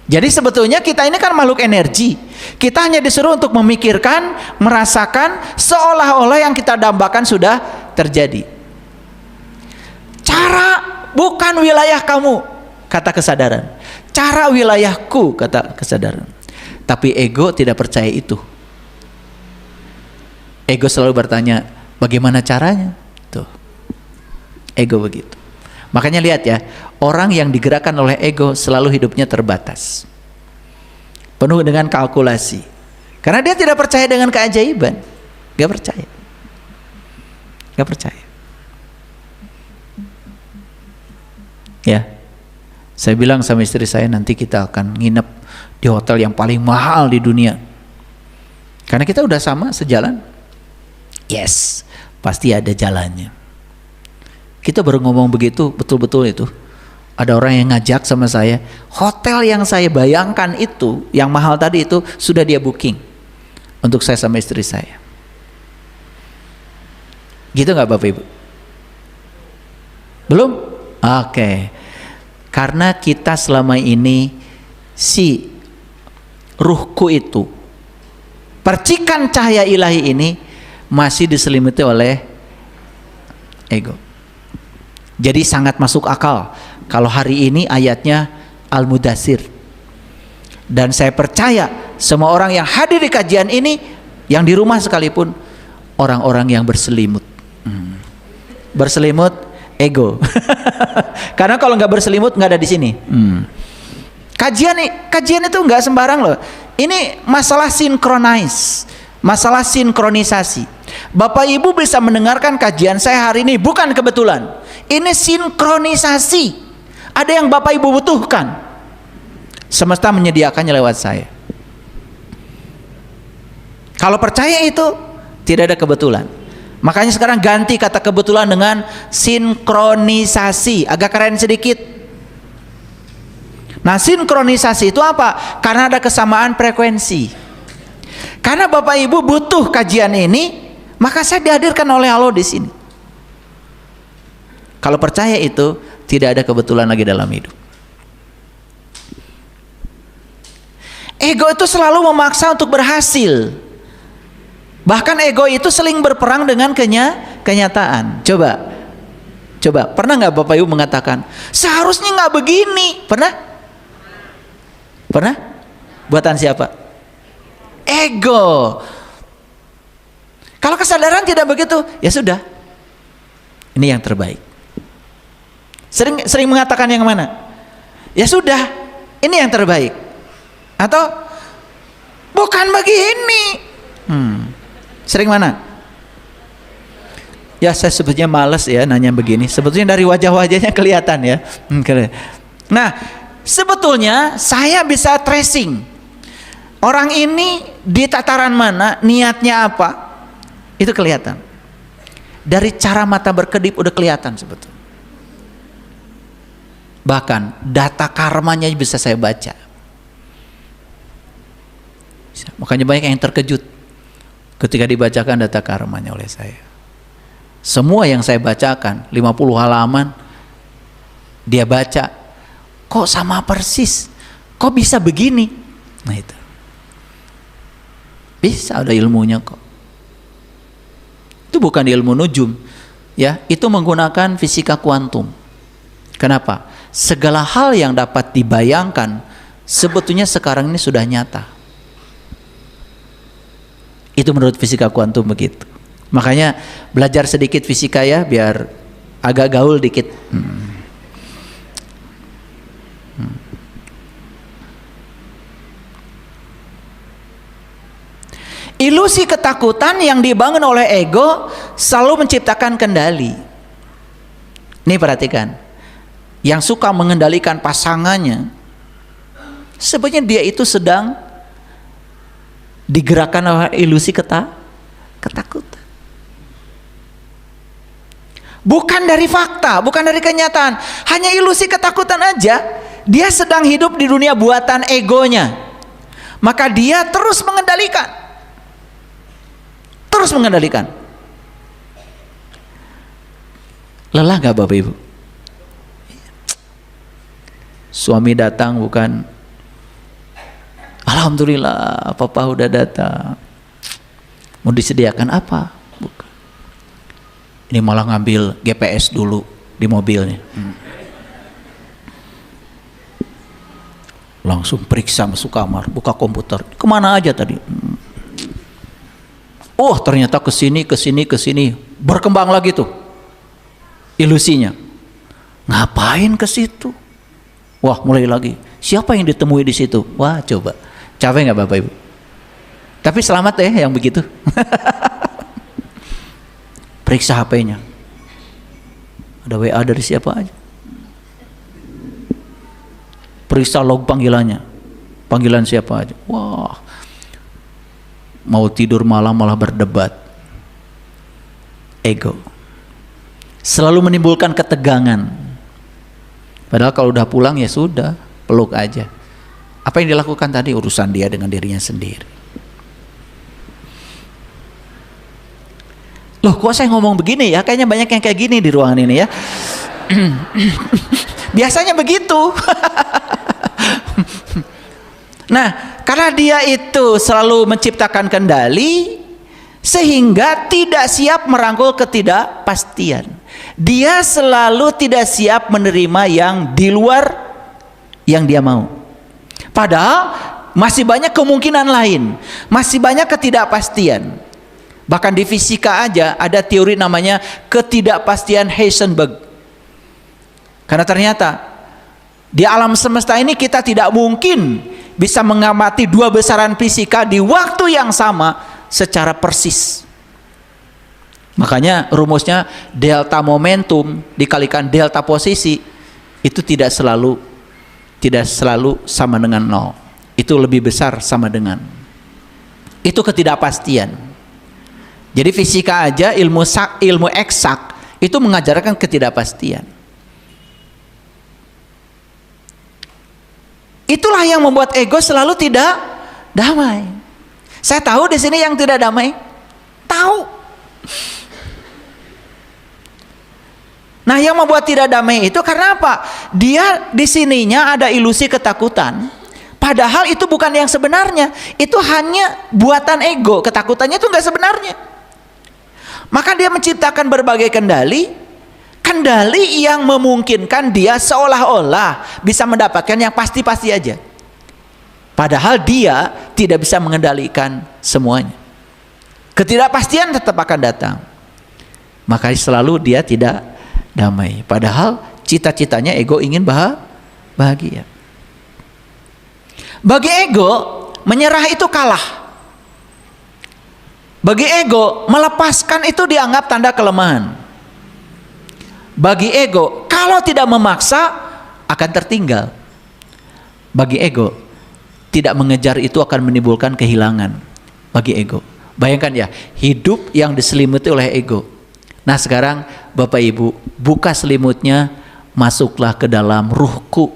Jadi sebetulnya kita ini kan makhluk energi. Kita hanya disuruh untuk memikirkan, merasakan, seolah-olah yang kita dambakan sudah terjadi. Cara bukan wilayah kamu, kata kesadaran. Cara wilayahku, kata kesadaran. Tapi ego tidak percaya itu. Ego selalu bertanya, bagaimana caranya? Tuh. Ego begitu. Makanya lihat ya, orang yang digerakkan oleh ego selalu hidupnya terbatas. Penuh dengan kalkulasi. Karena dia tidak percaya dengan keajaiban. Gak percaya. Gak percaya. Ya. Saya bilang sama istri saya, nanti kita akan nginep di hotel yang paling mahal di dunia. Karena kita udah sama sejalan. Yes, pasti ada jalannya. Kita baru ngomong begitu, betul-betul itu. Ada orang yang ngajak sama saya, hotel yang saya bayangkan itu, yang mahal tadi itu, sudah dia booking untuk saya sama istri saya. Gitu nggak Bapak Ibu? Belum? Oke. Karena kita selama ini si ruhku itu, percikan cahaya ilahi ini masih diselimuti oleh ego. Jadi sangat masuk akal kalau hari ini ayatnya Al-Mudaththir. Dan saya percaya semua orang yang hadir di kajian ini, yang di rumah sekalipun, orang-orang yang berselimut. Berselimut ego. Karena kalau nggak berselimut nggak ada di sini. Kajian itu nggak sembarang loh. Ini masalah sinkronize, masalah sinkronisasi. Bapak Ibu bisa mendengarkan kajian saya hari ini bukan kebetulan. Ini sinkronisasi. Ada yang Bapak Ibu butuhkan. Semesta menyediakannya lewat saya. Kalau percaya itu tidak ada kebetulan. Makanya sekarang ganti kata kebetulan dengan sinkronisasi, agak keren sedikit. Nah, sinkronisasi itu apa? Karena ada kesamaan frekuensi. Karena Bapak Ibu butuh kajian ini, maka saya dihadirkan oleh Allah di sini. Kalau percaya itu, tidak ada kebetulan lagi dalam hidup. Ego itu selalu memaksa untuk berhasil. Bahkan ego itu seling berperang dengan kenyataan. Coba, pernah nggak Bapak Ibu mengatakan, seharusnya nggak begini? Pernah? Buatan siapa? Ego. Kalau kesadaran tidak begitu, ya sudah. Ini yang terbaik. Sering mengatakan yang mana? Ya sudah, ini yang terbaik. Atau bukan begini. Sering mana? Ya saya sebetulnya males ya nanya begini. Sebetulnya dari wajah-wajahnya kelihatan ya. Nah, sebetulnya saya bisa tracing orang ini di tataran mana, niatnya apa, itu kelihatan. Dari cara mata berkedip udah kelihatan sebetulnya. Bahkan data karmanya bisa saya baca. Makanya banyak yang terkejut ketika dibacakan data karmanya oleh saya. Semua yang saya bacakan 50 halaman dia baca, kok sama persis, kok bisa begini. Nah itu bisa, ada ilmunya kok. Itu bukan ilmu nujum ya, itu menggunakan fisika kuantum. Kenapa? Segala hal yang dapat dibayangkan sebetulnya sekarang ini sudah nyata. Itu menurut fisika kuantum begitu. Makanya belajar sedikit fisika ya, biar agak gaul dikit. Ilusi ketakutan yang dibangun oleh ego selalu menciptakan kendali. Nih perhatikan, yang suka mengendalikan pasangannya, sebenarnya dia itu sedang digerakkan oleh ilusi ketakutan. Bukan dari fakta, bukan dari kenyataan, hanya ilusi ketakutan aja. Dia sedang hidup di dunia buatan egonya. Maka dia terus mengendalikan. Lelah gak Bapak Ibu? Suami datang bukan, alhamdulillah papa udah datang, mau disediakan apa? Bukan. Ini malah ngambil GPS dulu di mobilnya. Langsung periksa masuk kamar, buka komputer. Kemana aja tadi? Oh ternyata kesini. Berkembang lagi tuh ilusinya. Ngapain ke situ? Wah mulai lagi. Siapa yang ditemui di situ? Wah coba. Capek nggak Bapak Ibu? Tapi selamat ya yang begitu. Periksa HP-nya. Ada WA dari siapa aja. Periksa log panggilannya. Panggilan siapa aja. Wah. Mau tidur malam malah berdebat. Ego. Selalu menimbulkan ketegangan. Padahal kalau udah pulang ya sudah, peluk aja. Apa yang dilakukan tadi urusan dia dengan dirinya sendiri. Loh kok saya ngomong begini ya? Kayaknya banyak yang kayak gini di ruangan ini ya. Biasanya begitu. Nah, karena dia itu selalu menciptakan kendali, sehingga tidak siap merangkul ketidakpastian. Dia selalu tidak siap menerima yang di luar yang dia mau. Padahal masih banyak kemungkinan lain, masih banyak ketidakpastian. Bahkan di fisika aja ada teori namanya ketidakpastian Heisenberg. Karena ternyata di alam semesta ini kita tidak mungkin bisa mengamati dua besaran fisika di waktu yang sama secara persis. Makanya rumusnya delta momentum dikalikan delta posisi itu tidak selalu sama dengan 0. Itu lebih besar sama dengan. Itu ketidakpastian. Jadi fisika aja, ilmu eksak itu mengajarkan ketidakpastian. Itulah yang membuat ego selalu tidak damai. Saya tahu di sini yang tidak damai. Tahu. Nah, yang membuat tidak damai itu karena apa? Dia di sininya ada ilusi ketakutan. Padahal itu bukan yang sebenarnya. Itu hanya buatan ego. Ketakutannya itu enggak sebenarnya. Maka dia menciptakan berbagai kendali. Kendali yang memungkinkan dia seolah-olah bisa mendapatkan yang pasti-pasti aja. Padahal dia tidak bisa mengendalikan semuanya. Ketidakpastian tetap akan datang. Maka selalu dia tidak damai. Padahal cita-citanya ego ingin bahagia. Bagi ego, menyerah itu kalah. Bagi ego, melepaskan itu dianggap tanda kelemahan. Bagi ego, kalau tidak memaksa akan tertinggal. Bagi ego, tidak mengejar itu akan menimbulkan kehilangan. Bagi ego, bayangkan ya, hidup yang diselimuti oleh ego. Nah sekarang Bapak Ibu, buka selimutnya, masuklah ke dalam ruhku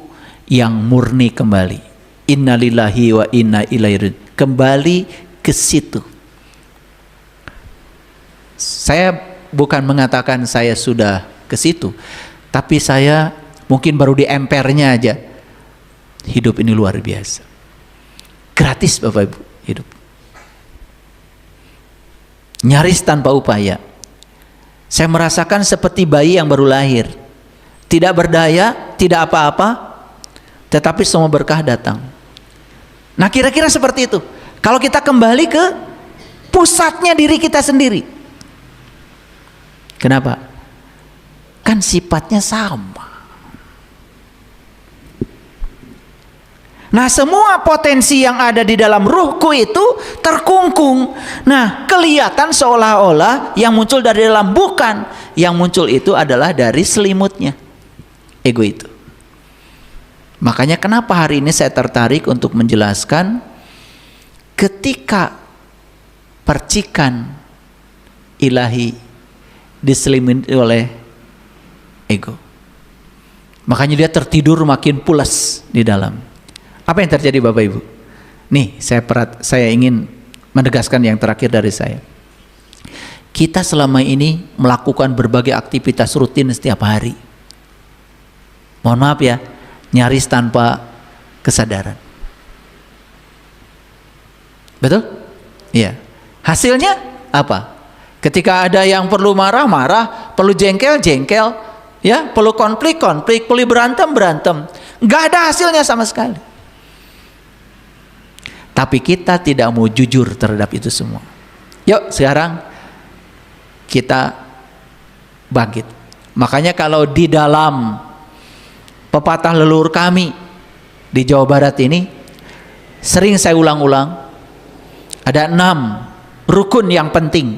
yang murni kembali. Innalillahi wa inna ilaihi raji'un. Kembali ke situ. Saya bukan mengatakan saya sudah ke situ, tapi saya mungkin baru di empernya aja. Hidup ini luar biasa. Gratis Bapak Ibu hidup. Nyaris tanpa upaya. Saya merasakan seperti bayi yang baru lahir. Tidak berdaya, tidak apa-apa, tetapi semua berkah datang. Nah kira-kira seperti itu. Kalau kita kembali ke pusatnya diri kita sendiri. Kenapa? Kan sifatnya sama. Nah semua potensi yang ada di dalam ruhku itu terkungkung. Nah kelihatan seolah-olah yang muncul dari dalam, bukan. Yang muncul itu adalah dari selimutnya, ego itu. Makanya kenapa hari ini saya tertarik untuk menjelaskan ketika percikan ilahi diselimuti oleh ego. Makanya dia tertidur makin pulas di dalam. Apa yang terjadi Bapak Ibu? Nih, saya ingin menegaskan yang terakhir dari saya. Kita selama ini melakukan berbagai aktivitas rutin setiap hari. Mohon maaf ya, nyaris tanpa kesadaran. Betul? Iya. Hasilnya apa? Ketika ada yang perlu marah, perlu jengkel, ya, perlu konflik, perlu berantem. Nggak ada hasilnya sama sekali. Tapi kita tidak mau jujur terhadap itu semua. Yuk sekarang kita bangkit. Makanya kalau di dalam pepatah leluhur kami di Jawa Barat ini sering saya ulang-ulang, ada 6 rukun yang penting.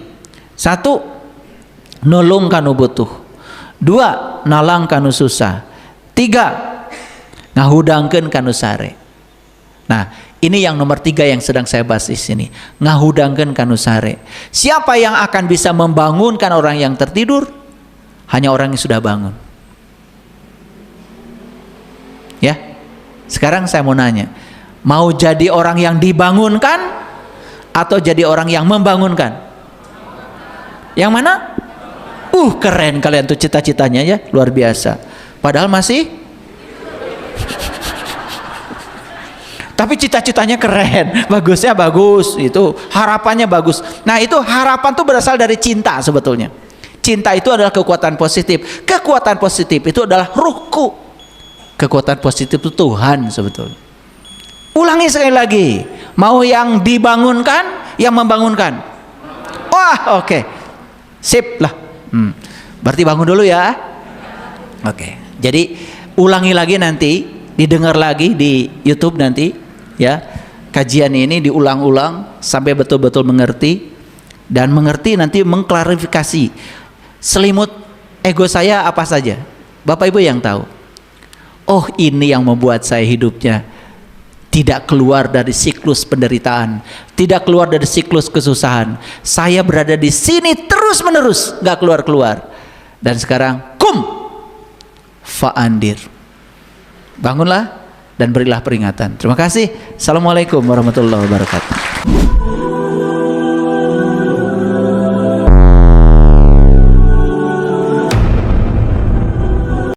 1, nulung kanu butuh. 2, nalang kanu susah. 3, ngahudangkeun kanu sare. Nah, ini yang nomor 3 yang sedang saya bahas di sini. Ngahudangkeun kanu sare. Siapa yang akan bisa membangunkan orang yang tertidur? Hanya orang yang sudah bangun. Ya. Sekarang saya mau nanya, mau jadi orang yang dibangunkan atau jadi orang yang membangunkan? Yang mana? Keren kalian tuh cita-citanya ya, luar biasa. Padahal masih tapi cita-citanya keren, bagusnya bagus, itu harapannya bagus. Nah itu harapan tuh berasal dari cinta sebetulnya. Cinta itu adalah kekuatan positif. Kekuatan positif itu adalah ruhku. Kekuatan positif itu Tuhan sebetulnya. Ulangi sekali lagi. Mau yang dibangunkan, yang membangunkan? Wah, oke. Sip lah. Berarti bangun dulu ya. Oke. Jadi ulangi lagi nanti, didengar lagi di YouTube nanti ya. Kajian ini diulang-ulang sampai betul-betul mengerti, dan mengerti nanti mengklarifikasi selimut ego saya apa saja. Bapak Ibu yang tahu. Oh, ini yang membuat saya hidupnya tidak keluar dari siklus penderitaan, tidak keluar dari siklus kesusahan. Saya berada di sini terus menerus, gak keluar-keluar. Dan sekarang fa'andir, bangunlah dan berilah peringatan. Terima kasih. Assalamualaikum warahmatullahi wabarakatuh.